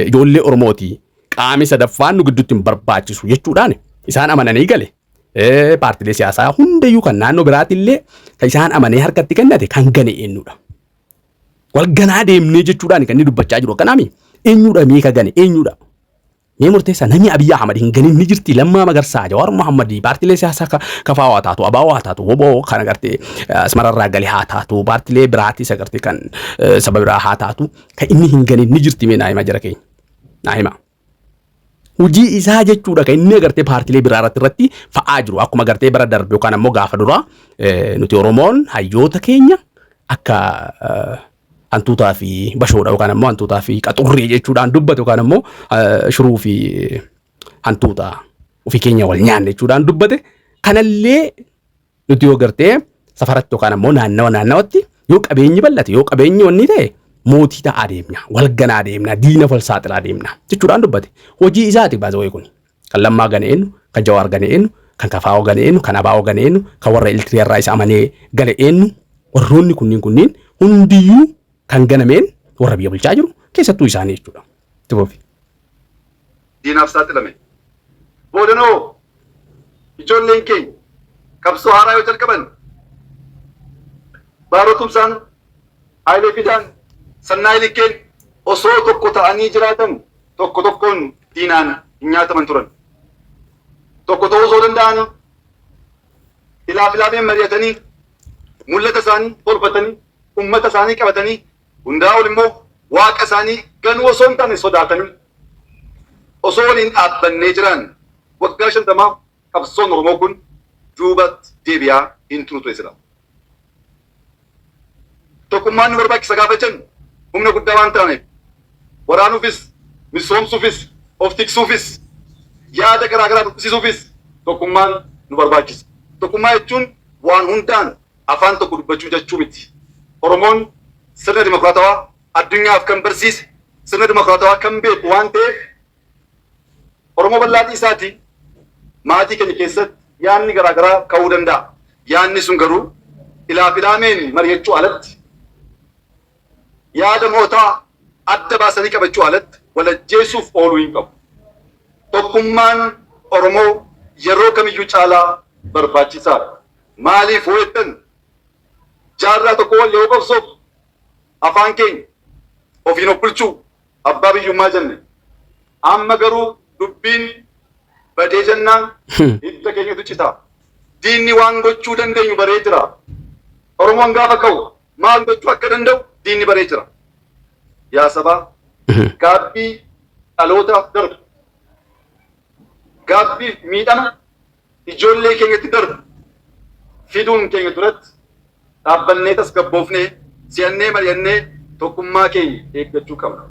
ijoollee Oromooti qaami sadaffaan nu gidduutti hin barbaachisu jechuudhaan isaan amananii gale. Paartilee siyaasaa hundayyuu kan naannoo biraatillee kan isaan amanee harkatti kennate kan gane eenyudha. Wal ganaa deemnee jechuudhaan kan inni dubbachaa jiru akkanaami. Eenyudha mee ka gane eenyudha? Mee murteessaa namni Abiy Ahmed hin ganin ni jirti Lammaa Magarsaa Jawaar Mohammad paartilee siyaasaa kafaa haa taatu abaawaa haa taatu woboo kan agartee asmararraa galee haa taatu paartilee biraatis agartee kan saba biraa haa taatu kan inni hin ganin ni jirti mee naa hima jara keenya. Naa hima. Hojii isaa jechuudha kan inni agartee paartilee biraa irratti fa'aa jiru akkuma agartee bara darbe yookaan ammoo gaafa dura nuti Oromoon hayyoota keenya akka hantuutaa fi bashoodha yookaan ammoo hantuutaa fi qaxurrii jechuudhaan dubbate yookaan ammoo shiruu fi hantuutaa ofii keenya wal nyaanne jechuudhaan dubbate kanallee nuti yoo agartee safaratti yookaan ammoo naannawatti yoo qabeenyi bal'ate yoo qabeenyi wanni ta'e mootii ta'aa deemna wal ganaa deemna diina wal saaxilaa deemna jechuudhaan dubbate hojii isaati baasawee kun kan Lammaa gane eenyu kan Jawaar gane eenyu kan Kafaa'oo gane eenyu kan Abaa'oo gane eenyu kan warra Eltiraarraa isa amanee gale eenyu warroonni kunniin hundiyyuu kan ganameen warra biyya bulchaa jiru keessattuu isaanii jechuudha. Tifuufi. Diinaaf saaxilame. Boodanoo ijoolleen keenya qabsoo haaraa yoo jalqaban baarotumsaan Hayilee Fidaan sannaa likkeen osoo tokko ta'anii jiraatan tokko tokkoon diinaan hin nyaataman turan. Tokko ta'uu osoo danda'an ilaafeen mari'atanii mul'ata isaanii tolfatanii ummata isaanii qabatanii hundaa ol immoo waaqa isaanii ganuu osoo hin taane sodaatanii osoo waliin dhaabbannee jiran waggaa 50 qabsoon Oromoo kun duubatti deebi'aa hin turu ture sila. Tokkummaan nu barbaachisa gaafa jennu humna guddaa waan ta'aniif waraanuufis misoomsuufis of tiksuufis yaada garaagaraa dubbisiisuufis tokkummaan nu barbaachisa. Tokkummaa jechuun waan hundaan afaan tokko dubbachuu jechuu miti. Oromoon sirna dimokiraatawaa addunyaaf kan barsiise sirna dimokiraatawaa kan beeku waan ta'eef Oromoo bal'aatii isaati maatii keenya keessatti yaadni garaagaraa ka'uu danda'a. Yaadni sun garuu ilaafeen mari'achuu alatti yaada mootaa adda baasanii qabachuu alatti walajjeessuuf ooluu hin qabu. Tokkummaan Oromoo yeroo kamiyyuu caalaa barbaachisaadha. Maaliif ho'ettan jaarraa tokko wal yoo qabsoof afaan keenya ofiin of bulchuu abbaa biyyummaa jenne amma garuu dubbiin badee jennaan hidda keenyatu citaa. Diinni waan gochuu dandeenyu baree jira. Oromoon gaafa ka'u maal gochuu akka danda'u diinni baree jira. Yaa sabaa gaabbii dhalootaaf darbu gaabbii miidhama ijoollee keenyatti darbu fiduun keenya duratti dhaabbannee tasgabboofnee si'annee mari'annee tokkummaa keenya eeggachuu qabna.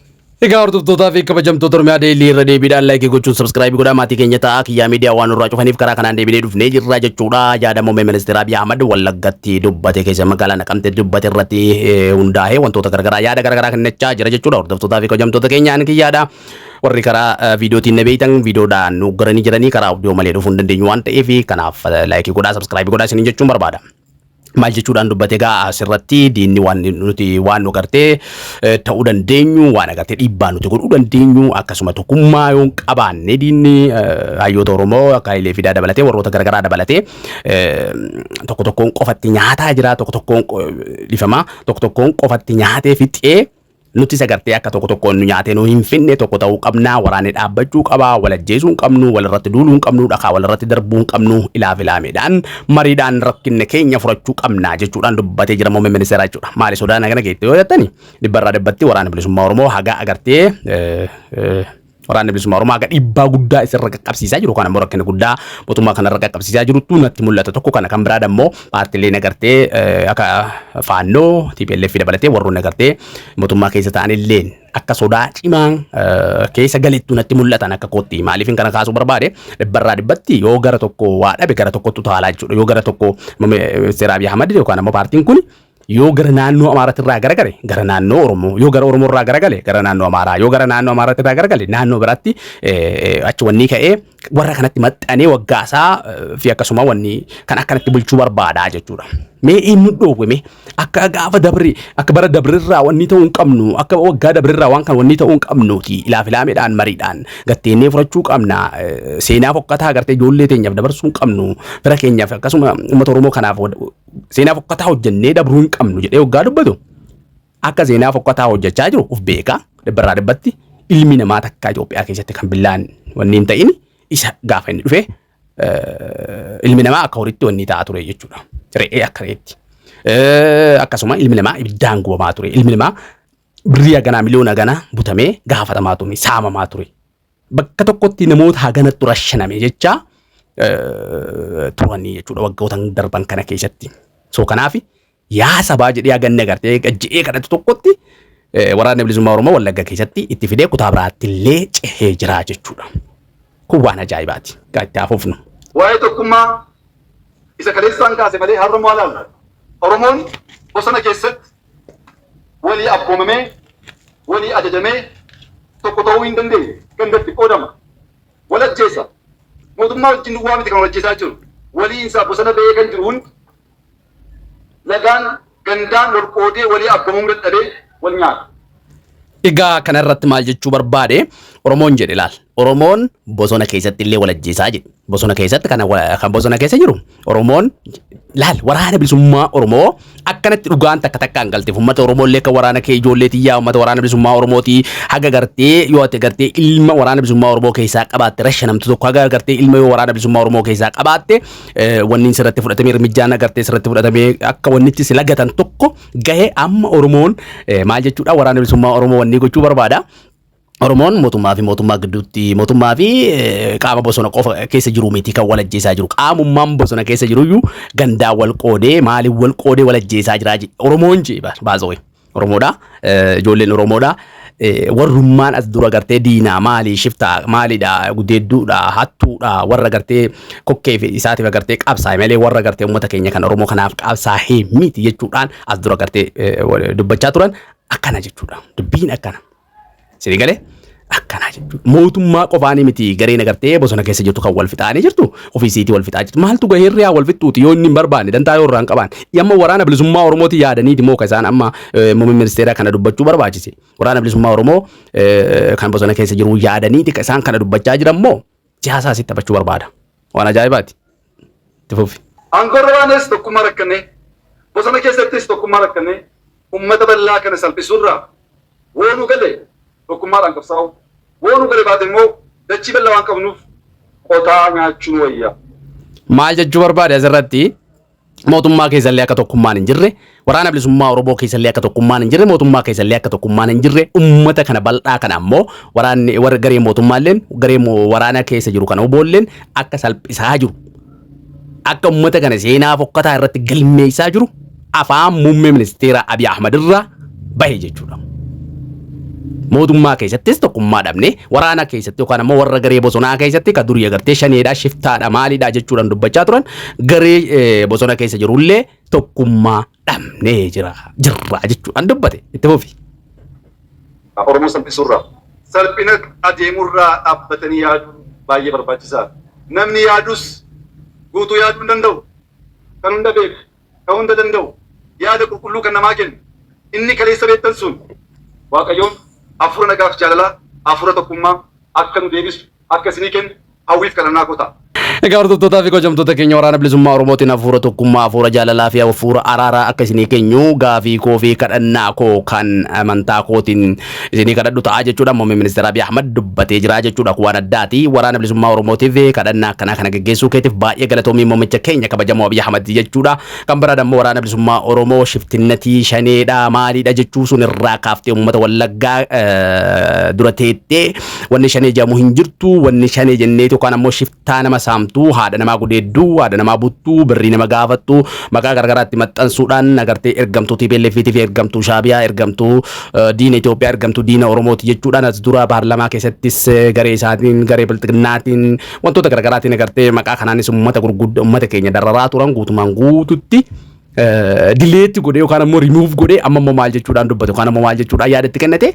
Egaa hordoftoota fi kabajamtoota Oromiyaa Deelii irra deebiidhaan laayikii gochuun sabskiraaybii godhaa maatii keenya ta'a kiyyaa miidiyaa waan nurraa cufaniif karaa kanaan deebinee dhufnee jirra jechuudha. Yaada muummee ministeera Abiy Ahmad Wallaggatti dubbate keessa magaalaa Naqamtee dubbate irratti hundaa'ee wantoota garaagaraa yaada garaagaraa kennachaa jira jechuudha. Hordoftoota fi kabajamtoota keenyaan kiyyaadha. Warri karaa viidiyootiin na beeytan viidiyoodhaan nu garanii jiranii karaa audio malee dhufuu hin dandeenyu waan ta'eef kanaaf laayikii godhaa sabskiraaybii godhaa isiniin jechuun barbaada. Maal jechuudhaan dubbate egaa asirratti diinni waan nu gartee ta'uu dandeenyu waan agartee dhiibbaa nuti godhuu dandeenyu akkasuma tokkummaa yoo qabaanne diinni hayyoota Oromoo akka Hayilee Fidaa dabalatee warroota garaagaraa dabalatee tokko tokkoon qofatti nyaataa jira tokko tokkoon dhifamaa tokko tokkoon qofatti nyaatee fixee nuti sagartee akka tokko tokkoon nu nyaatee nu hin finne tokko ta'uu qabnaa waraanee dhaabbachuu qabaa wal ajjeesuu hin qabnu walirratti duuluu hin qabnu dhakaa walirratti darbuu hin qabnu ilaafilaamedhaan mariidhaan rakkinne keenya furachuu qabnaa jechuudhaan dubbatee jira muummee ministeeraa jechuudha. Maali sodaan hagana geette yoo jettani dhibbarraa dhibbatti waraana bilisummaa Oromoo haga agartee waraanni bilisummaa Oromoo haga dhiibbaa guddaa isirra qaqqabsiisaa jiru kana immoo rakkina guddaa mootummaa kanarra qaqqabsiisaa jirutu natti mul'ata tokko kana kan biraa immoo paartiileen agartee akka faannoo TPLF dabalatee warroonni agartee mootummaa keessa ta'an illeen akka sodaa cimaan keessa galeettu natti mul'atan akka kootti maaliifin kana kaasuu barbaade dhibbarraa dhibbatti yoo gara tokko waa dhabe gara tokkotu taalaa jechuudha yoo gara tokko ministeera Abiy Ahmad yookaan ammoo paartiin kun yoo gara naannoo Amaaraatti irraa garagale gara naannoo Oromoo yoo gara Oromoo irraa garagale gara naannoo Amaaraa yoo gara naannoo Amaaraatti irraa garagale naannoo biraatti achi wanni ka'ee warra kanatti maxxanee waggaasaa fi akkasuma wanni kan akkanatti bulchuu barbaadaa jechuudha. Mee inni dhoowwame akka gaafa dabri akka bara dabrirraa wanni ta'uu hin qabnu akka waggaa dabrirraa waan kan wanni ta'uu hin qabnuuti ilaafilaamedhaan mariidhaan gatteenee furachuu qabna seenaa fokkataa agartee ijoollee teenyaaf dabarsuu hin qabnu fira keenyaaf akkasuma uummata Oromoo kanaaf seenaa fokkataa hojjennee dabruu hin qabnu jedhee waggaa dubbatu akka seenaa fokkataa hojjechaa jiru uf beeka dhibbarraa dhibbatti ilmi namaa takka Itoophiyaa keessatti kan billaan wanni hin ta'in isa gaafa inni dhufe ilmi namaa akka horiitti wanni ta'aa ture jechuudha. Re'ee akka re'eetti akkasuma ilmi namaa ibiddaan gubamaa ture ilmi namaa birrii haganaa miliyoona haganaa butamee gaafatamaa ture saamamaa ture bakka tokkotti namoota haganatti rashaname jecha turanii jechuudha waggootan darban kana keessatti. So kanaaf yaa sabaa jedhee haganne agartee gajje'ee kadhatu tokkotti waraanni bilisummaa Oromoo Wallagga keessatti itti fidee kutaa biraatti illee cehee jira jechuudha. Kun waan ajaa'ibaati gaatti hafuufnu. Waa'ee tokkummaa isa kaleessaan kaase malee har'ammoo alaalla. Oromoon bosona keessatti walii abboomamee walii ajajamee tokko ta'uu hin dandeenye gandatti qoodama. Wal ajjeesa. Mootummaa wajjin duwwaa miti kan wal ajjeesaa jiru. Waliinsaa bosona ba'ee kan jiru hundi lagaan gandaan wal qoodee walii abboomamuu dadhabee wal nyaata. Egaa kana irratti maal jechuu barbaade Oromoon jedhe laal Oromoon bosona keessatti illee wal ajjeesaa jedhe bosona keessatti kan bosona keessa jiru Oromoon laal waraana bilisummaa Oromoo akkanatti dhugaan takka takkaan galteef uummata Oromoo illee kan waraana kee ijoollee tiyyaa uummata waraana bilisummaa Oromooti haga gartee yoo ati gartee ilma waraana bilisummaa Oromoo keessaa qabaatte rashanamtu tokko haga gartee ilma yoo waraana bilisummaa Oromoo keessaa qabaatte wanni sirratti fudhatamee hirmijjaan gartee sirratti fudhatamee akka wannitti si lagatan tokko gahee amma Oromoon maal jechuudha waraana bilisummaa Oromoo wanni gochuu barbaada. Oromoon mootummaa gidduutti mootummaa fi qaama bosona qofa keessa jiru miti kan wal ajjeesaa jiru qaamummaan bosona keessa jiruyyuu gandaa wal qoodee maaliif wal qoodee wal ajjeesaa jira Oromoon jee baasoo Oromoodha ijoolleen Oromoodha warrummaan as dura gartee diinaa maali shiftaa maalidha gudeedduudha hattuudha warra gartee kokkee fi isaatiif gartee qabsaa malee warra gartee uummata keenya kan Oromoo kanaaf qabsaa miti jechuudhaan as dura gartee dubbachaa turan akkana jechuudha dubbiin akkana. Sini galee akkana jechuudha. Mootummaa qofaanii miti gareen agartee bosona keessa jirtu kan wal fixaanii jirtu ofiisiitii wal fixaa jirtu maaltu gaheerriyaa wal fixuuti yoo inni hin barbaanne dantaa yoo irraan qaban yamma waraana bilisummaa Oromooti yaadaniiti moo isaan amma muummee ministeeraa kana dubbachuu barbaachise waraana bilisummaa Oromoo kan bosona keessa jiru yaadaniiti isaan kana dubbachaa jiran moo siyaasaa sitti taphachuu barbaada waan ajaa'ibaati. Tifuufi. Angorra waanes tokkummaa rakkannee bosona keessattis tokkummaa rakkannee uummata bal'aa kana salphisuurraa woonuu galee tokkummaadhaan qabsaa'u woonuu galee baate immoo dachii bal'aa waan qabnuuf qotaa nyaachuun wayya. Maal jechuu barbaade asirratti mootummaa keessallee akka tokkummaan hin jirre waraana bilisummaa Oromoo keessallee akka tokkummaan hin jirre mootummaa keessallee akka tokkummaan hin jirre uummata kana bal'aa kana ammoo waraanni warra garee mootummaalleen garee waraana keessa jiru kana oboolleen akka salphisaa jiru akka uummata kana seenaa fokkataa irratti galmeessaa jiru afaan muummee ministeera Abiy Ahmad irraa bahe jechuudha. mootummaa keessattis tokkummaa dhabne waraana keessatti yookaan ammoo warra garee bosonaa keessatti ka durii agartee shaneedhaa shiftaadha maaliidha jechuudhaan dubbachaa turan garee bosona keessa jirullee tokkummaa dhabnee jira jechuudhaan dubbate itti fufi. Oromoo salphisuurraa salphina adeemurraa dhaabbatanii yaaduun baay'ee barbaachisaadha. Namni yaadus guutuu yaaduu hin danda'u. Kan hunda beeku, kan hunda danda'u, yaada qulqulluu kan namaa kennu. Inni kaleessa beektan sun Waaqayyoon afura nagaaf jaalalaa, afura tokkummaa akka nu deebisu, akka isinii kennu hawwiif kadhannaa koo ta'a. Egaa hordoftoota fi kabajamtoota keenya waraana bilisummaa Oromootiin hafuura tokkummaa, hafuura jaalalaa fi hafuura araaraa akka isinii kennu gaafii koo fi kadhannaa koo kan amantaa kootiin isinii kadhadhu ta'a jechuudha. Muummee ministeera Abiy Ahmad dubbatee jira jechuudha. Waan addaati waraana bilisummaa Oromootiif kadhannaa akkanaa kana geggeessuu keetiif baay'ee galatoomii muummicha keenya kabajamoo Abiy Ahmad jechuudha. Kan biraa immoo waraana bilisummaa Oromoo shiftinnatii shaneedha maaliidha jechuu sun irraa kaaftee uummata Wallaggaa dura teettee wanni shanee jedhamu hin jirtu wanni shanee jenneeti yookaan ammoo shiftaa nama saamtu haadha namaa gudeedduu haadha namaa buttuu birrii nama gaafattu maqaa gargaraatti maxxansuudhaan agartee ergamtuu TPLF fi ergamtuu Shaabiyaa ergamtuu diina Itoophiyaa ergamtuu diina Oromooti jechuudhaan as dura paarlamaa keessattis garee isaatiin garee bilxinnaatiin wantoota gargaraatiin agartee maqaa kanaanis uummata gurguddaa uummata keenya dararaa turan guutumaan guututti dileetti godhee yookaan ammoo remove godhee amma immoo maal jechuudhaan dubbatu yookaan ammoo maal jechuudhaan yaadatti kennate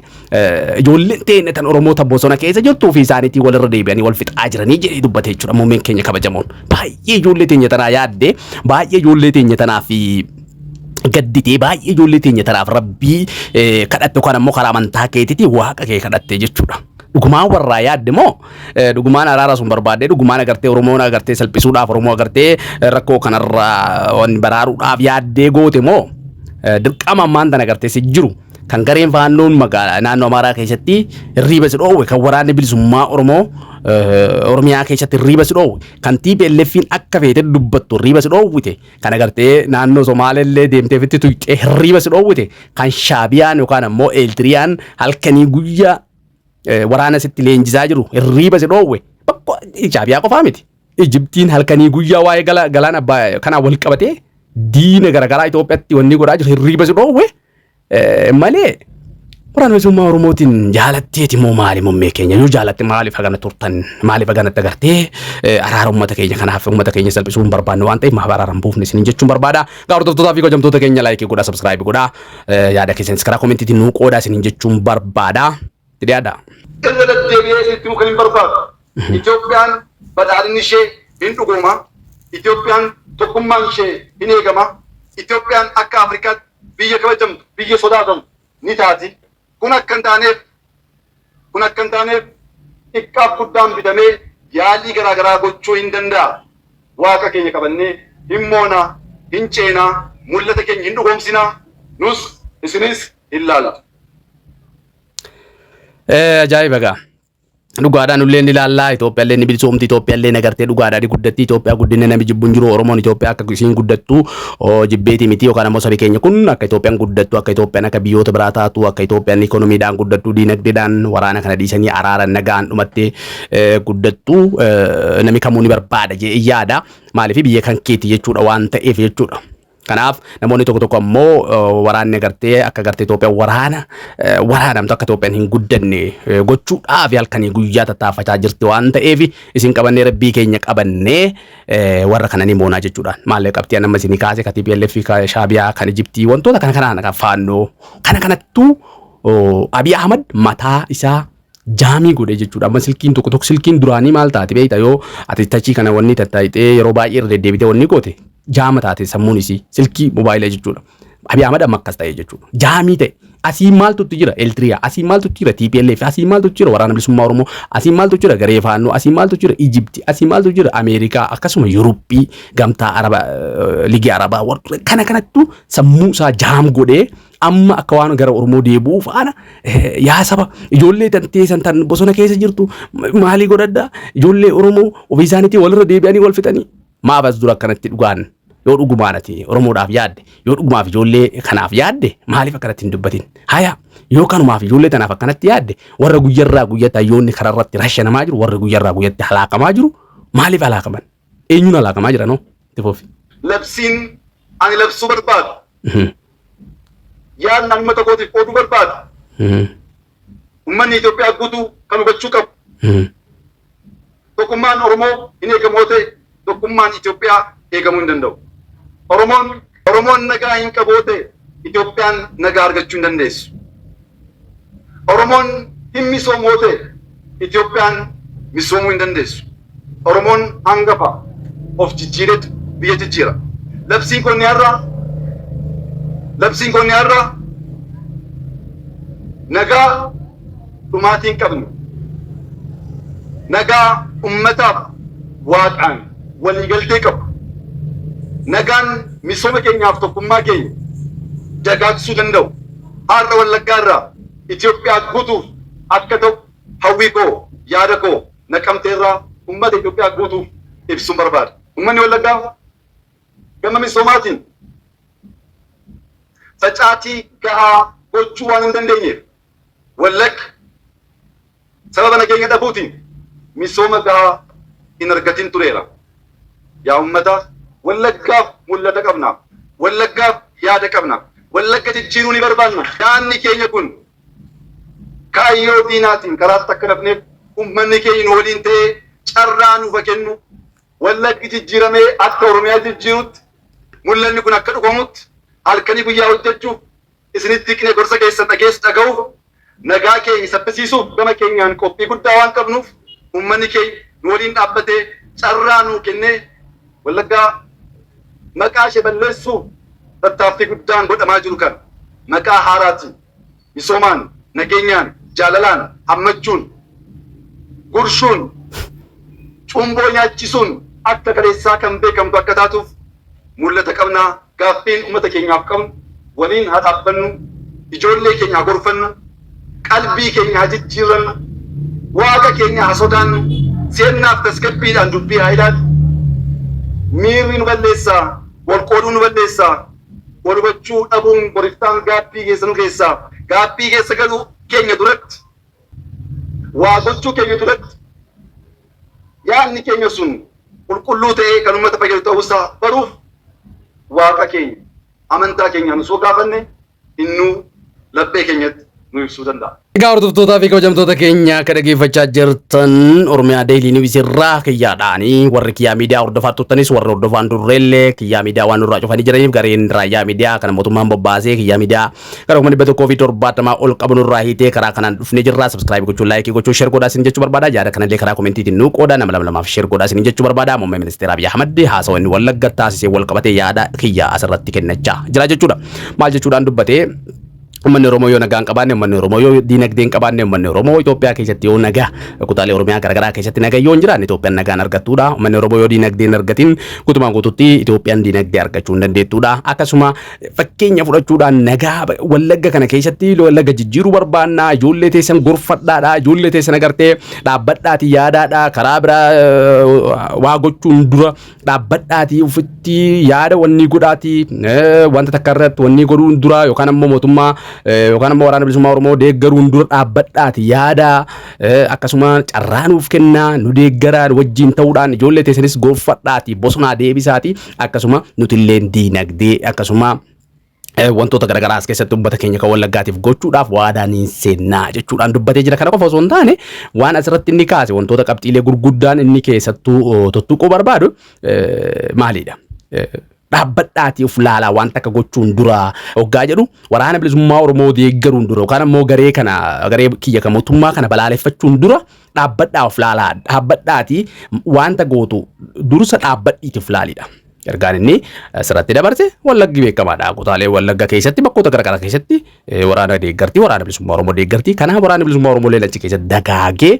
ijoolleen teenne tan Oromoota bosona keessa jirtuu fi isaaniitii walirra deebi'anii wal fixaa jiranii jedhee dubbate jechuudha. Muummeen keenya kabajamoon baay'ee ijoollee teenya tanaa yaadde baay'ee ijoollee teenya tanaa fi gadditee baay'ee ijoollee teenya tanaaf rabbii kadhatte yookaan ammoo karaa amantaa keetiitii waaqa kee kadhatte jechuudha. Dhugumaan warraa yaadde moo dhugumaan araara sun barbaadde dhugumaan agartee Oromoon agartee salphisuudhaaf Oromoo agartee rakkoo kanarraa wanni baraaruudhaaf yaaddee goote moo dirqama ammaan tan agartee si jiru kan gareen faannoon magaalaa naannoo Amaaraa keessatti hirriiba si dhoowwe kan waraanni bilisummaa Oromoo Oromiyaa keessatti hirriiba si dhoowwe kan TPLF'n akka feete dubbattu hirriiba si dhoowwite kan agartee naannoo Somaaleellee deemtee fitti tuqxee hirriiba si dhoowwite kan Shaabiyaan yookaan ammoo Eeltiriyaan halkanii guyyaa waraana sitti leenjisaa jiru hirriiba si dhoowwe bakka Shaabiyaa qofaa miti. Ijiptiin halkanii guyyaa waa'ee galaana kanaa wal qabatee diina garagaraa Itoophiyaatti wanni godhaa jiru hirriiba si dhoowwe malee waraana bilisummaa Oromootiin jaalatteeti moo maali muummee keenya yoo jaalatte maaliif hagana turtan maaliif haganatti agartee araara uummata keenya kanaaf uummata keenya salphisuu hin barbaanne waan ta'eef maaf araara hin buufne isiniin jechuun barbaada. Hordoftoota fi kabajamtoota keenya laayikii godhaa subscribe godhaa yaada keessanis karaa koomentiitiin nuu qoodaa isiniin jechuun barbaada. Tidak ada. Irra deebi'ee itti muka hin barbaadu. Itoophiyaan badhaadhinni ishee hin dhuguma. Itoophiyaan tokkummaan ishee hin eegama. Itoophiyaan akka Afrikaatti biyya kabajamtu, biyya sodaatamu ni taati. Kun akka hin taaneef xiqqaaf guddaan bitamee yaalii garaagaraa gochuu hin danda'a. Waaqa keenya qabannee hin moonaa, hin ceenaa, mul'ata keenya hin dhugoomsinaa. Nus isinis hin laala. Ajaa'iba egaa dhugaadhaan ulleen ilaallaa Itoophiyaallee ni bilisoomti Itoophiyaallee nagartee dhugaadhaan guddatti Itoophiyaa guddinne nami jibbuun jiru Oromoon Itoophiyaa akka isiin guddattu jibbeeti miti yookaan ammoo sabi keenya kun akka Itoophiyaan guddattu akka Itoophiyaan akka biyyoota biraa taatu akka Itoophiyaan ikonomiidhaan guddattu diinagdeedhaan waraana kana dhiisanii araaran nagaan dhumattee guddattu nami kamuu ni barbaada yaada maaliif biyya kan keeti jechuudha waan ta'eef jechuudha. Kanaaf namoonni tokko ammoo waraanni agartee akka agartee Itoophiyaa waraanamtu akka Itoophiyaan hin guddanne gochuudhaaf halkanii guyyaa tattaafachaa jirti waan ta'eef isin qabannee rabbii keenya qabannee warra kana ni moonaa jechuudhaan maallee qabxii amma isin kaase ka TPLF ka Shaabiyaa kan Ijiptii wantoota kana kan faannoo kanattuu Abiy Ahmad mataa isaa jaamii godhe jechuudha. Amma silkiin tokko silkiin duraanii maal taate beekta yoo ati tachii kana wanni tattaayitee yeroo baay'ee irra deddeebitee wanni goote jaama taate sammuun isii silkii mobaayilaa jechuudha. Abiy Ahmad amma akkas ta'e jechuudha. Jaamii ta'e asii maaltu jira Eeltiriyaa asii maaltu jira TPLF asii maaltu jira waraana bilisummaa Oromoo asii maaltu jira garee faannoo asii maaltu jira Ijiptii asii maaltu jira Ameerikaa akkasuma Yuuroppii gamtaa Arabaa Ligii Arabaa kanattu sammuu isaa jaam godhee amma akka waan gara Oromoo deebi'uu faana yaa saba ijoollee tanteessan tan bosona keessa jirtu maalii godhadda ijoollee Oromoo ofii isaaniitii walirra deebi'anii wal fixanii maaf as dura akkanatti dhugaan yoo dhugumaanati Oromoodhaaf yaadde yoo dhugumaaf ijoollee kanaaf yaadde maaliif akkanatti hin dubbatin haya yoo kanumaaf ijoollee tanaaf akkanatti yaadde warra guyyarraa guyyatti hayyoonni kararratti rashanamaa jiru warra guyyarraa guyyatti halaakamaa jiru maaliif halaakaman eenyuun halaakamaa jira no tifofi labsiin ani labsuu barbaadu yaan namni tokkootiif qooduu barbaadu ummanni Itoophiyaa guutuu kan hubachuu qabu. Tokkummaan Oromoo hin eegamu ta'e tokkummaan Itoophiyaa eegamuu hin danda'u. Oromoon nagaa hin qabu ta'e Itoophiyaan nagaa argachuu hin dandeessu. Oromoon hin misoomu ta'e Itoophiyaan misoomuu hin dandeessu. Oromoon hangafa of jijjiiretu biyya jijjiira. Labsiin kun har'a nagaa dhumaatii hin qabne. Nagaa ummataaf waaqaan waliigaltee qabu. Nagaan misooma keenyaaf tokkummaa keenya dagaagsuu danda'u. Har'a Wallaggaa irraa Itoophiyaa guutuuf akka ta'u hawwii koo yaada koo Naqamtee irraa ummata Itoophiyaa guutuuf ibsuun barbaada. Ummanni Wallaggaa gama misoomaatiin facaatii gahaa gochuu waan hin dandeenyeef Wallagga sababa nageenya dhabuutiin misooma gahaa hin argatin tureera. Yaa ummata Wallaggaaf mul'ata qabna. Wallaggaaf yaada qabna. Wallagga jijjiiruu ni barbaanna. Yaadni keenya kun kaayyoo diinaatiin karaatti akka dhabneef ummanni keenya waliin ta'ee carraa nuuf kennu. Wallaggi jijjiiramee akka Oromiyaa jijjiirutti mul'anni kun akka dhugamutti halkanii guyyaa hojjechuuf isinitti hiiknee gorsa keessan dhaga'uuf nagaa keenya saffisiisuuf gama keenyaan qophii guddaa waan qabnuuf ummanni keenya nu waliin dhaabbatee carraa nuu kennee Wallaggaa maqaa ishee balleessuuf tattaaffii guddaan godhamaa jiru kan maqaa haaraatiin misoomaan nageenyaan jaalalaan hammachuun gurshuun cumboo nyaachisuun akka kaleessaa kan beekamtu akka taatuuf mul'ata qabnaa. Gaaffiin uummata keenyaaf qabnu waliin haa dhaabbannu, ijoollee keenya haa gorfannu, qalbii keenya haa jijjiirrannu, waaqa keenya haa sodaannu, seennaaf tasgabbiidhaan dubbii haa ilaallu. Miirri nu balleessaa, wal qooduu nu balleessaa, wal hubachuu dhabuun qoriftaan gaaffii keessa nu keessaa. Gaaffii keessa galuu keenya duratti, waa gochuu keenya duratti, yaadni keenya sun qulqulluu ta'ee kan uummata fayyadu ta'uusaa baruuf waaqa keenya amantaa keenyaan osoo gaafanne innuu laphee keenyatti nu ibsuu danda'a. Egaa hordoftoota fi kabajamtoota keenya akka dhaggeeffachaa jirtan Oromiyaa Daily News irraa kiyyaadhaanii warri kiyyaa miidiyaa hordofaa turtanis warri hordofaan durreellee kiyyaa miidiyaa waan nurraa cufanii jiraniif gareen raayyaa miidiyaa kana mootummaan bobbaasee kiyyaa miidiyaa gara 170 ol qabu nurraa hiitee karaa kanaan dhufnee jirra. Subscribe gochuun laayikii gochuun share godhaa isin jechuu barbaada. Yaada kanallee karaa koomentiitiin nuu qooda nama lamaaf share godhaa isin jechuu barbaada. Muummee ministeera Abiy Ahmed haasawaa inni Wallagga taasisee wal qabatee yaada kiyyaa asirratti kennachaa jira jechuudha. Maal jechuudhaan dubbatee Uummanni Oromoo yoo nagaan qabaanne, uummanni Oromoo yoo diinagdeen qabaanne, uummanni Oromoo Itoophiyaa keessatti yoo nagaa kutaalee Oromiyaa garagaraa keessatti nagaa yoo hin jiraanne Itoophiyaan nagaan argattuudha. Uummanni Oromoo yoo diinagdeen argatin guutumaan guututti Itoophiyaan diinagdee argachuu hin dandeettuudha. Akkasuma fakkeenya fudhachuudhaan nagaa Wallagga kana keessatti Wallagga jijjiiruu barbaanna. Ijoollee teessan gorfadhaadha. Ijoollee teessan agartee dhaabbadhaati yaadaadha. Karaa biraa waa gochuun dura dhaabbadhaati ufitti yaada wanni godhaati. Wanta takka irratti wanni godhuun dura yookaan ammoo mootummaa yookaan ammoo waraana bilisummaa Oromoo deeggaruun dura dhaabbadhaati yaada akkasuma carraa nuuf kennaa nu deeggaraan wajjin ta'uudhaan ijoollee teessanis gorfadhaati bosonaa deebisaati akkasuma nutillee diinagdee akkasuma wantoota garagaraas keessatti uummata keenya kan Wallaggaatiif gochuudhaaf waadaan hin seennaa jechuudhaan dubbatee jira. Kana qofa osoo hin taane waan asirratti inni kaase wantoota qabxiilee gurguddaan inni keessattuu tuttuquu barbaadu maalidha? Dhaabbadhaati of laalaa waan takka gochuun dura hoggaa jedhu waraana bilisummaa Oromoo deeggaruun dura yookaan ammoo garee kiyya kan mootummaa kana balaaleffachuun dura dhaabbadhaa of laalaa dhaabbadhaati wanta gootu dursa dhaabbadhiiti of laalidha. Ergaan inni asirratti dabarse Wallaggi beekamaadha. Kutaalee Wallagga keessatti bakkoota garagaraa keessatti waraana deeggartii waraana bilisummaa Oromoo deeggartii kanaaf waraana bilisummaa Oromoo leelachi keessatti dagaagee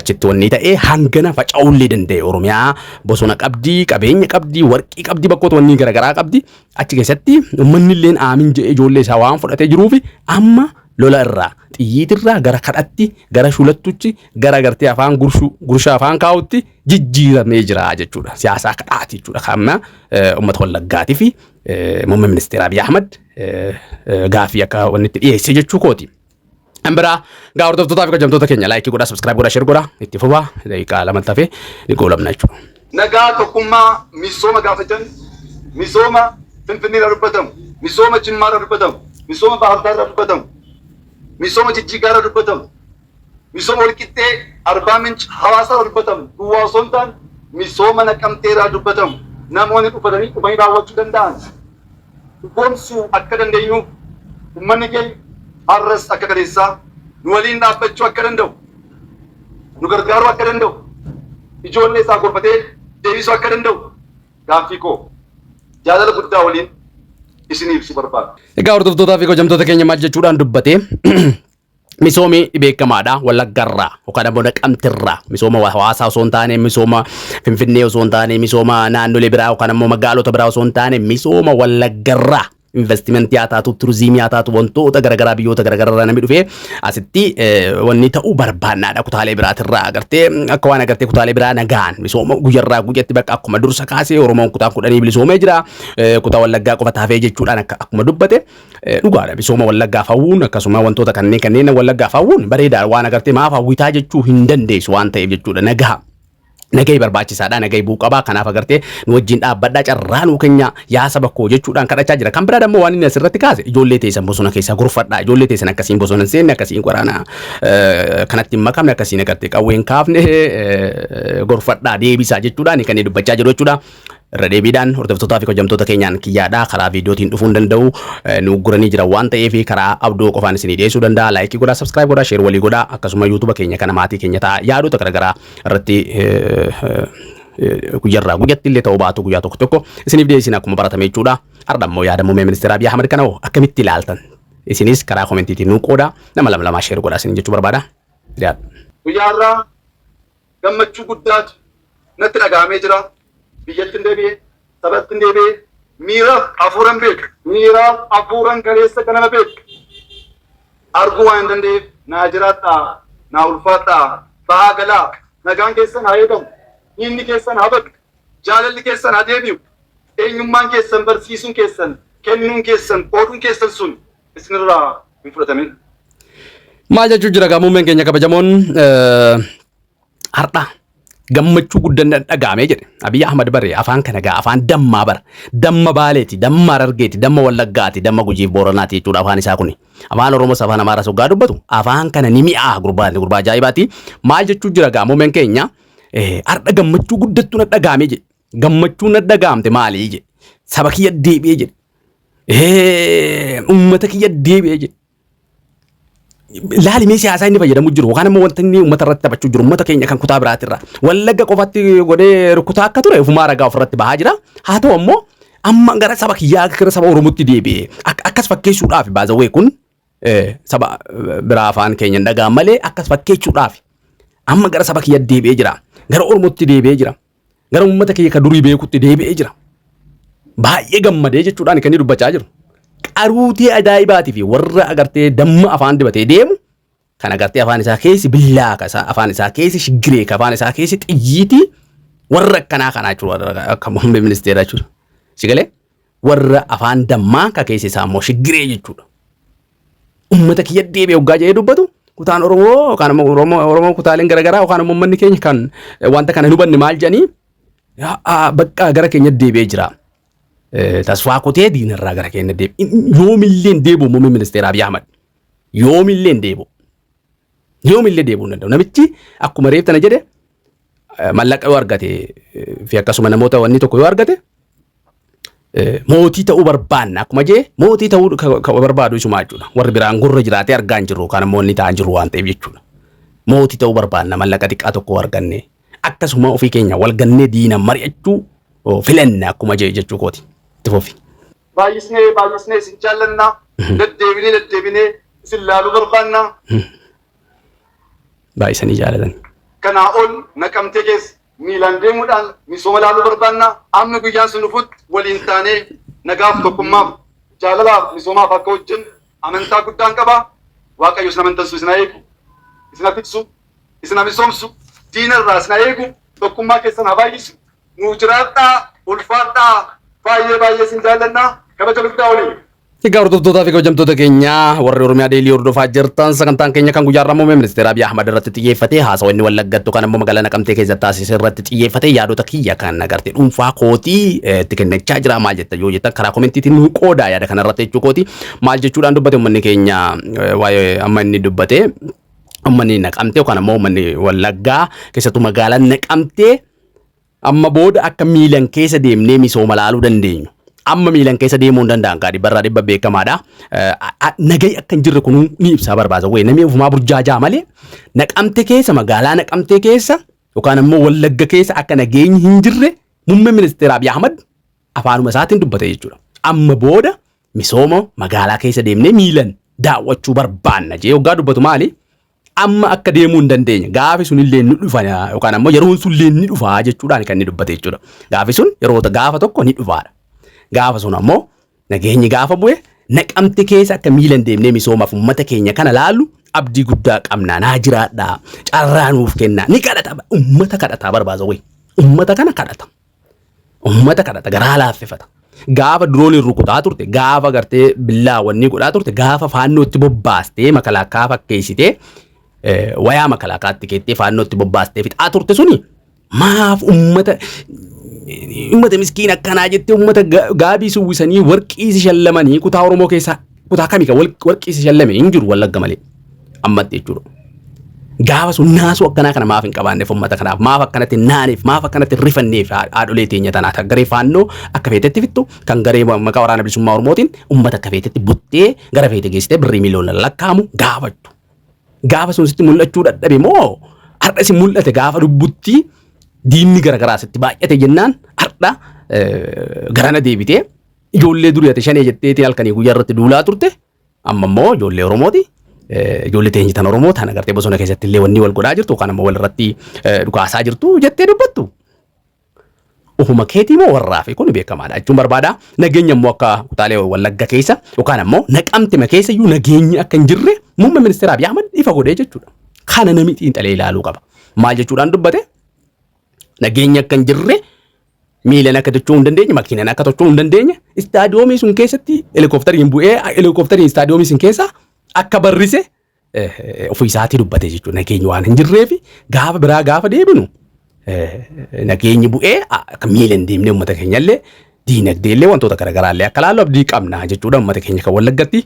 achitti wanni ta'ee hangana faca'uullee danda'e. Oromiyaa bosona qabdi, qabeenya qabdi, warqii qabdi, bakkoota wanni garagaraa qabdi. Achi keessatti uummanni illee aamin jedhee ijoollee isaa waan fudhatee jiruufi amma lola irraa xiyyiitirraa gara kadhatti gara shulattuchi gara gartee afaan gurshaa afaan kaa'utti jijjiiramee jira jechuudha. Siyaasaa kadhaati jechuudha. Amma uummata Wallaggaatii fi muummee ministeera Abiy Ahmed gaaffii akka wanni itti dhiyeesse jechuu kooti. Ambira gaa hordoftoota fi kabajamtoota keenya laayikii godhaa, subscribe godhaa, share godhaa, itti fufaa daqiiqaa lama tafee ni goolabna jechuudha. Nagaa tokkummaa misooma gaafatan misooma Finfinneerraa dubbatamu, misooma Jimmaarraa dubbatamu, misooma Baahirdaarraa dubbatamu. misooma Jijjigaarraa dubbatamu, misooma Walqixxee Arbaa Minch Hawaasaa dubbatamu, duwwaa osoo hin taane misooma Naqamteerraa dubbatamu, namoonni dhufanii daawwachuu danda'an. Dhugoomsuu akka dandeenyuuf uummanni keenya har'as akka kaleessaa nu waliin dhaabbachuu akka danda'u, nu gargaaruu akka danda'u, ijoollee isaa gorfatee deebisuu akka danda'u gaaffii koo jaalala guddaa waliin isinii ibsuu barbaada. Egaa hordoftoota fi kabajamtoota keenya maal jechuudhaan dubbate misoomi beekamaadha Wallaggarraa yookaan immoo Naqamteerraa misooma hawaasaa osoo hin taane misooma Finfinnee osoo hin taane misooma naannolee biraa yookaan immoo magaalota biraa osoo hin taane misooma Wallaggarraa investimentii haa taatu turizimii haa taatu wantoota garaagaraa biyyoota garaagaraa namni dhufee asitti wanni ta'uu barbaannaadha kutaalee biraatirraa agartee akka waan agartee kutaalee biraa nagaan misooma guyyarraa guyyatti bakka akkuma dursa kaasee Oromoon kutaa 10 bilisoomee jira kutaa Wallaggaa qofa taafee jechuudhaan akkuma dubbate dhugaadha misooma Wallaggaa fawuun akkasuma wantoota kanneen Wallaggaa fawuun bareedaa waan agartee maaf hawwitaa jechuu hin dandeessu waan ta'eef jechuudha nagaa. Nagai barbaachisaadha nagai buuqabaa kanaaf agartee nu wajjin dhaabbadhaa carraanuu keenya yaa saba koo jechuudhaan kadhachaa jira kan biraa dammoo waan inni asirratti kaase ijoollee teessan bosona keessa gorfadhaa ijoollee teessan akkasiin bosona seenne akkasiin waraana kanatti hin makamne akkasiin agartee qawween kaafne gorfadhaa deebisaa jechuudhaan kan inni dubbachaa jiru jechuudha. Irra deebiidhaan hordoftoota fi kabajamtoota keenyaan kiyyaadhaa karaa viidiyootiin dhufuu danda'u nu guranii jira waan ta'eef karaa abdoo qofaan isinii dhiyeessuu danda'a laayikii godhaa subscribe godhaa share walii godhaa akkasuma yuutuuba keenya kana maatii keenya ta'a yaadota garaagaraa irratti guyyarraa guyyatti illee ta'uu baatu guyyaa tokko tokko isiniif dhiyeessina akkuma baratame jechuudha. Har'a immoo yaada muummee ministeera Abiy Ahmed kana akkamitti ilaaltan isinis karaa koomentiitiin nu qooda nama lama share godhaa isin jechuu barbaada. Guyyaarraa gammachuu guddaatu natti dhagahamee jira. Biyyattiin deebi'ee sabattiin deebi'ee miiraaf hafuuran beeku miiraaf hafuuran kaleessa kanama beeku arguu waan hin danda'eef naa jiraadhaa naa ulfaadhaa bahaa galaa nagaan keessan haa eegamu inni keessan haa baqu jaalalli keessan haa deebi'u eenyummaan keessan barsiisuun keessan kennuun keessan qooduun keessan sun isinirraa hin fudhatamin. Maal jechuun jira gaa muummeen keenya kabajamoon har'a. Gammachuu guddaan dhagaamee jedhe Abiy Ahmed barree afaan kana gaa afaan dammaa bar damma Baaleeti damma Harargeeti damma Wallaggaati damma Gujiif Booranaati jechuudha afaan isaa kuni afaan Oromoos afaan Amaaraa soggaa dubbatu afaan kana ni mi'aa gurbaa ajaa'ibaati maal jechuu jira gaa muummeen keenya har'a gammachuu guddattuu dhagaamee jedhe gammachuu dhagaamte maalii jedhe saba kiyya deebi'ee jedhe uummata kiyya deebi'ee jedhe. Laali mee siyaasaa inni fayyadamu jiru yookaan immoo wanti inni uummata irratti taphachuu jiru uummata keenya kan kutaa biraatirra Wallagga qofatti godhee rukutaa akka ture ofumaa ragaa ofirratti bahaa jira haa ta'u ammoo amma gara saba kiyyaa gara saba Oromootti deebi'ee akkas fakkeessuudhaaf baazawwee kun saba biraa afaan keenya hin dhagaan malee akkas fakkeessuudhaaf amma gara saba kiyyaa deebi'ee jira gara Oromootti deebi'ee jira gara uummata kiyya kan durii beekutti deebi'ee jira baay'ee gammadee jechuudhaan kan inni dubbachaa jiru. Qaruutii ajaa'ibaatii fi warra agartee damma afaan dibatee deemu kan agartee afaan isaa keessi billaa afaan isaa keessi shigiree afaan isaa keessi xiyyiitii warra akkanaa kanaa jechuudha akka muummee ministeera jechuudha. Shigalee warra afaan dammaa ka keessi isaa immoo shigiree jechuudha. Uummata kiyya deebi'ee hoggaa jedhee dubbatu kutaan Oromoo yookaan immoo Oromoo kutaaleen garaagaraa yookaan immoo uummanni keenya kan wanta kana hin hubanne maal jedhanii bakka gara keenya deebi'ee jira. Tasfaa kutee diinarraa gara keenya deebi'e yoomillee deebi'u muummee ministeera Abiy Ahmed yoomillee deebi'u hin danda'u namichi akkuma reef tana jedhe mallaqa yoo argate fi akkasuma namoota wanni tokko yoo argate mootii ta'uu barbaanna akkuma jee mootii ta'uu barbaadu isuma jechuudha warri biraan gurra jiraatee argaa hin jirru yookaan immoo inni ta'an jiru waan ta'eef jechuudha mootii ta'uu barbaanna mallaqa xiqqaa tokko arganne akkasuma ofii keenya wal gannee diina mari'achuu filanna akkuma jee jechuu kooti. Baay'isnee isin jaallannaa deddeebinee isin laaluu barbaannaa. Baay'isanii jaalatan. Kanaa ol Naqamtee keessa miilaan deemuudhaan misooma laaluu barbaannaa amma guyyaan sun dhufutti waliin taanee nagaaf tokkummaaf jaalalaaf misoomaaf akka hojjennu amantaa guddaan qabaa. Waaqayyo isin amantansu isin eegu isin tiksu isin misoomsu diinarraa isin eegu tokkummaa keessan haa baay'isu nuu jiraadhaa ulfaadhaa. Baay'ee isin jaallannaa kabaja guddaa waliin. Egaa hordoftoota fi kabajamtoota keenya warri Oromiyaa Deelii hordofaa jirtan sagantaan keenya kan guyyaa har'aa muummee ministeera Abiy Ahmad irratti xiyyeeffate haasawaa inni Wallaggattu kan immoo magaalaa Naqamtee keessatti taasise irratti xiyyeeffate yaadota kiyya kan agartee dhuunfaa kootii itti kennachaa jira maal jetta yoo jettan karaa koomentiitiin nu qoodaa yaada kana irratti jechuu kooti maal jechuudhaan dubbate uummanni keenya waa'ee amma inni dubbate uummanni Naqamtee yookaan immoo uummanni Wallaggaa keessattuu magaalaa Naqamtee amma booda akka miilan keessa deemnee misooma laaluu dandeenyu. Amma miilan keessa deemuu danda'an gaadhi barraa dhibba beekamaadha. Nagai akka hin jirre kun ni ibsaa barbaasa. Wayii namni ofumaa burjaajaa malee Naqamtee keessa magaalaa Naqamtee keessa yookaan immoo Wallagga keessa akka nageenyi hin jirre muummee ministeera Abiy Ahmad afaanuma isaatiin dubbate jechuudha. Amma booda misooma magaalaa keessa deemnee miilan daawwachuu barbaanna jee waggaa dubbatu maali? Amma akka deemuu hin dandeenye gaafi sun illee ni dhufa yookaan immoo yeroon sun illee ni dhufa jechuudhaan kan inni dubbate jechuudha. Gaafi sun yeroo gaafa tokko ni dhufaadha. Gaafa sun ammoo nageenyi gaafa bu'e Naqamtee keessa akka miilan deemnee misoomaaf uummata keenya kana laallu abdii guddaa qabna naa jiraadha carraa nuuf kenna ni kadhata uummata kadhataa barbaasa wayii uummata kana kadhata garaa laaffifata gaafa dirooniin rukutaa turte gaafa gartee billaawwanni godhaa turte gaafa faannootti bobbaastee makalaakaa fakkeessitee wayaa makalaakaatti keettee faannootti bobbaastee fixaa turte suni maaf uummata miskiina akkanaa jettee uummata gaabii suwwisanii warqii si shallamanii kutaa Oromoo keessaa kutaa kamii kan warqii si shallame hin jiru Wallagga malee ammatti jechuudha. Gaafa sun naasuu akkanaa kana maaf hin qabaanneef uummata kanaaf maaf akkanatti naaneef maaf akkanatti rifanneef haadholee teenya tanaata garee faannoo akka feetetti fittu kan garee maqaa waraana bilisummaa Oromootiin uummata akka feetetti buttee gara feete geessitee birrii miliyoona lakkaamu gaafattu. Gaafa sun sitti mul'achuu dadhabe moo har'a si mul'ate gaafa dubbutti diinni garagaraa sitti baay'ate jennaan har'a garana deebitee ijoollee durii ati shanee jetteetiin halkanii guyyaa irratti duulaa turte amma immoo ijoollee Oromooti ijoollee teenya tan Oromoo tan agartee bosona keessatti illee wanni wal godhaa jirtu yookaan ammoo wal irratti dhukaasaa jirtu jettee dubbattu. Ofuma keetii moo warraa fi kun beekamaadha jechuun barbaada. Nageenya immoo akka kutaalee Wallagga keessa yookaan ammoo Naqamtee keessa iyyuu nageenyi akka hin jirre muummee ministeera Abiy Ahmad ifa godhee jechuudha. Kana namni xiinxalee ilaaluu qaba. Maal jechuudhaan dubbate? Nageenya akka hin jirre miilan akka tochuu hin dandeenye makiinaan akka tochuu hin dandeenye istaadiyoomii sun keessatti helikooftariin bu'ee helikooftariin istaadiyoomii sun keessa akka barrise ofii isaatii dubbate jechuudha. Nageenyi waan hin jirreef gaafa biraa gaafa deebinu nageenyi bu'ee akka miilan deemnee uummata keenyallee diinagdee illee wantoota garaagaraallee akka laallu abdii qabna jechuudha. Uummata keenya kan Wallaggatti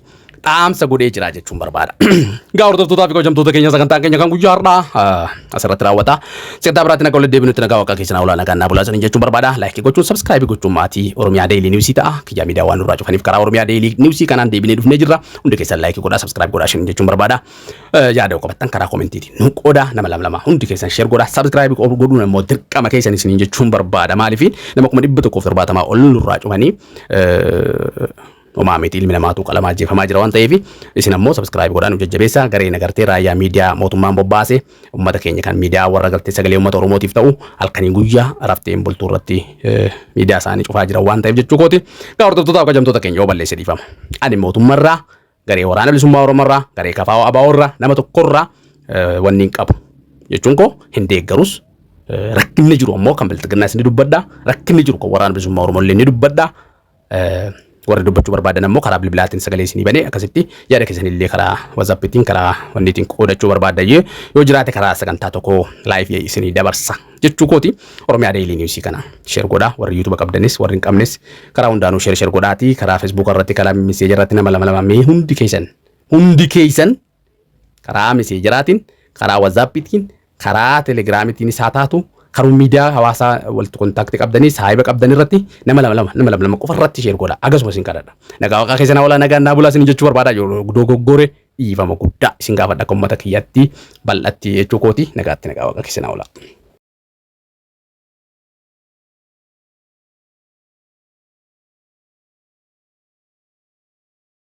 dhaamsa godhee jira jechuun barbaada. Gaa hordoftoota fi kabajamtoota keenya sagantaan keenya kan guyyaa har'aa asirratti raawwata. Sagantaa biraatiin akka walitti deebinutti nagaa waaqa keessan hawlaa nagaa naa bulaa jechuun barbaada. Laayikii gochuun sabskiraaybii gochuun maatii Oromiyaa Deelii Niwusii ta'a. Kiyyaa miidiyaa waan nurraa cufaniif karaa Oromiyaa Deelii Niwusii kanaan deebinee dhufnee jirra. Hundi keessan laayikii godhaa sabskiraaybii godhaa shin jechuun barbaada. Yaada qabattan karaa koomentiitiin nu qooda nama lama hundi keessan sheer godhaa sabskiraaybii godhuun immoo dirqama keessan isin jechuun barbaada. Maaliif nama 170 ol nurraa cufanii Umaamiti ilmi namaatu qalamaa jeefamaa jira waan ta'eef isin ammoo subscribe godhaan jajjabeessa garee nagartee raayyaa miidiyaa mootummaan bobbaase uummata keenya kan miidiyaa warra galtee sagalee uummata Oromootiif ta'u halkanii guyyaa rafteen bultuu irratti miidiyaa isaanii cufaa jira waan ta'eef jechuu kooti. Gaa hordoftoota fi kabajamtoota keenya yoo balleesse dhiifama. Ani mootummaarraa garee waraana bilisummaa Oromoorraa garee KFO ABO'rraa nama tokkorraa wanni hin qabu jechuun koo hin deeggarus rakkinni jiru ammoo kan biltiginnaa isin dubbadda rakkinni jiru kan waraana bilisummaa Oromoo illee ni dubbadda. Warri dubbachuu barbaadan ammoo karaa bilbilaatiin sagalee isinii banee akkasitti yaada keessan illee karaa WhatsApptiin karaa wanniitiin qoodachuu barbaadan yoo jiraate karaa sagantaa tokko live isinii dabarsa jechuu kooti. Oromiyaa Deelii Niwusii kana share godhaa warri YouTube qabdanis warri hin qabnes karaa hundaanuu share godhaati karaa Facebook irratti karaa meseejii irratti nama lama mee hundi keessan karaa meseejiraatiin karaa WhatsApptiin karaa Telegramitiin isaa taatu karuu miidiyaa hawaasaa walitti kontaaktii qabdanii saayiba qabdanii irratti nama lama qofa irratti share godha akkasuma isin kadhadha. Nagaa waaqa keessan hawlaa nagaa naa bulaa isin jechuu barbaada yoo dogoggore dhiifama guddaa isin gaafadha akka uummata kiyyatti bal'atti jechuu kooti nagaatti nagaa waaqa keessan hawlaa.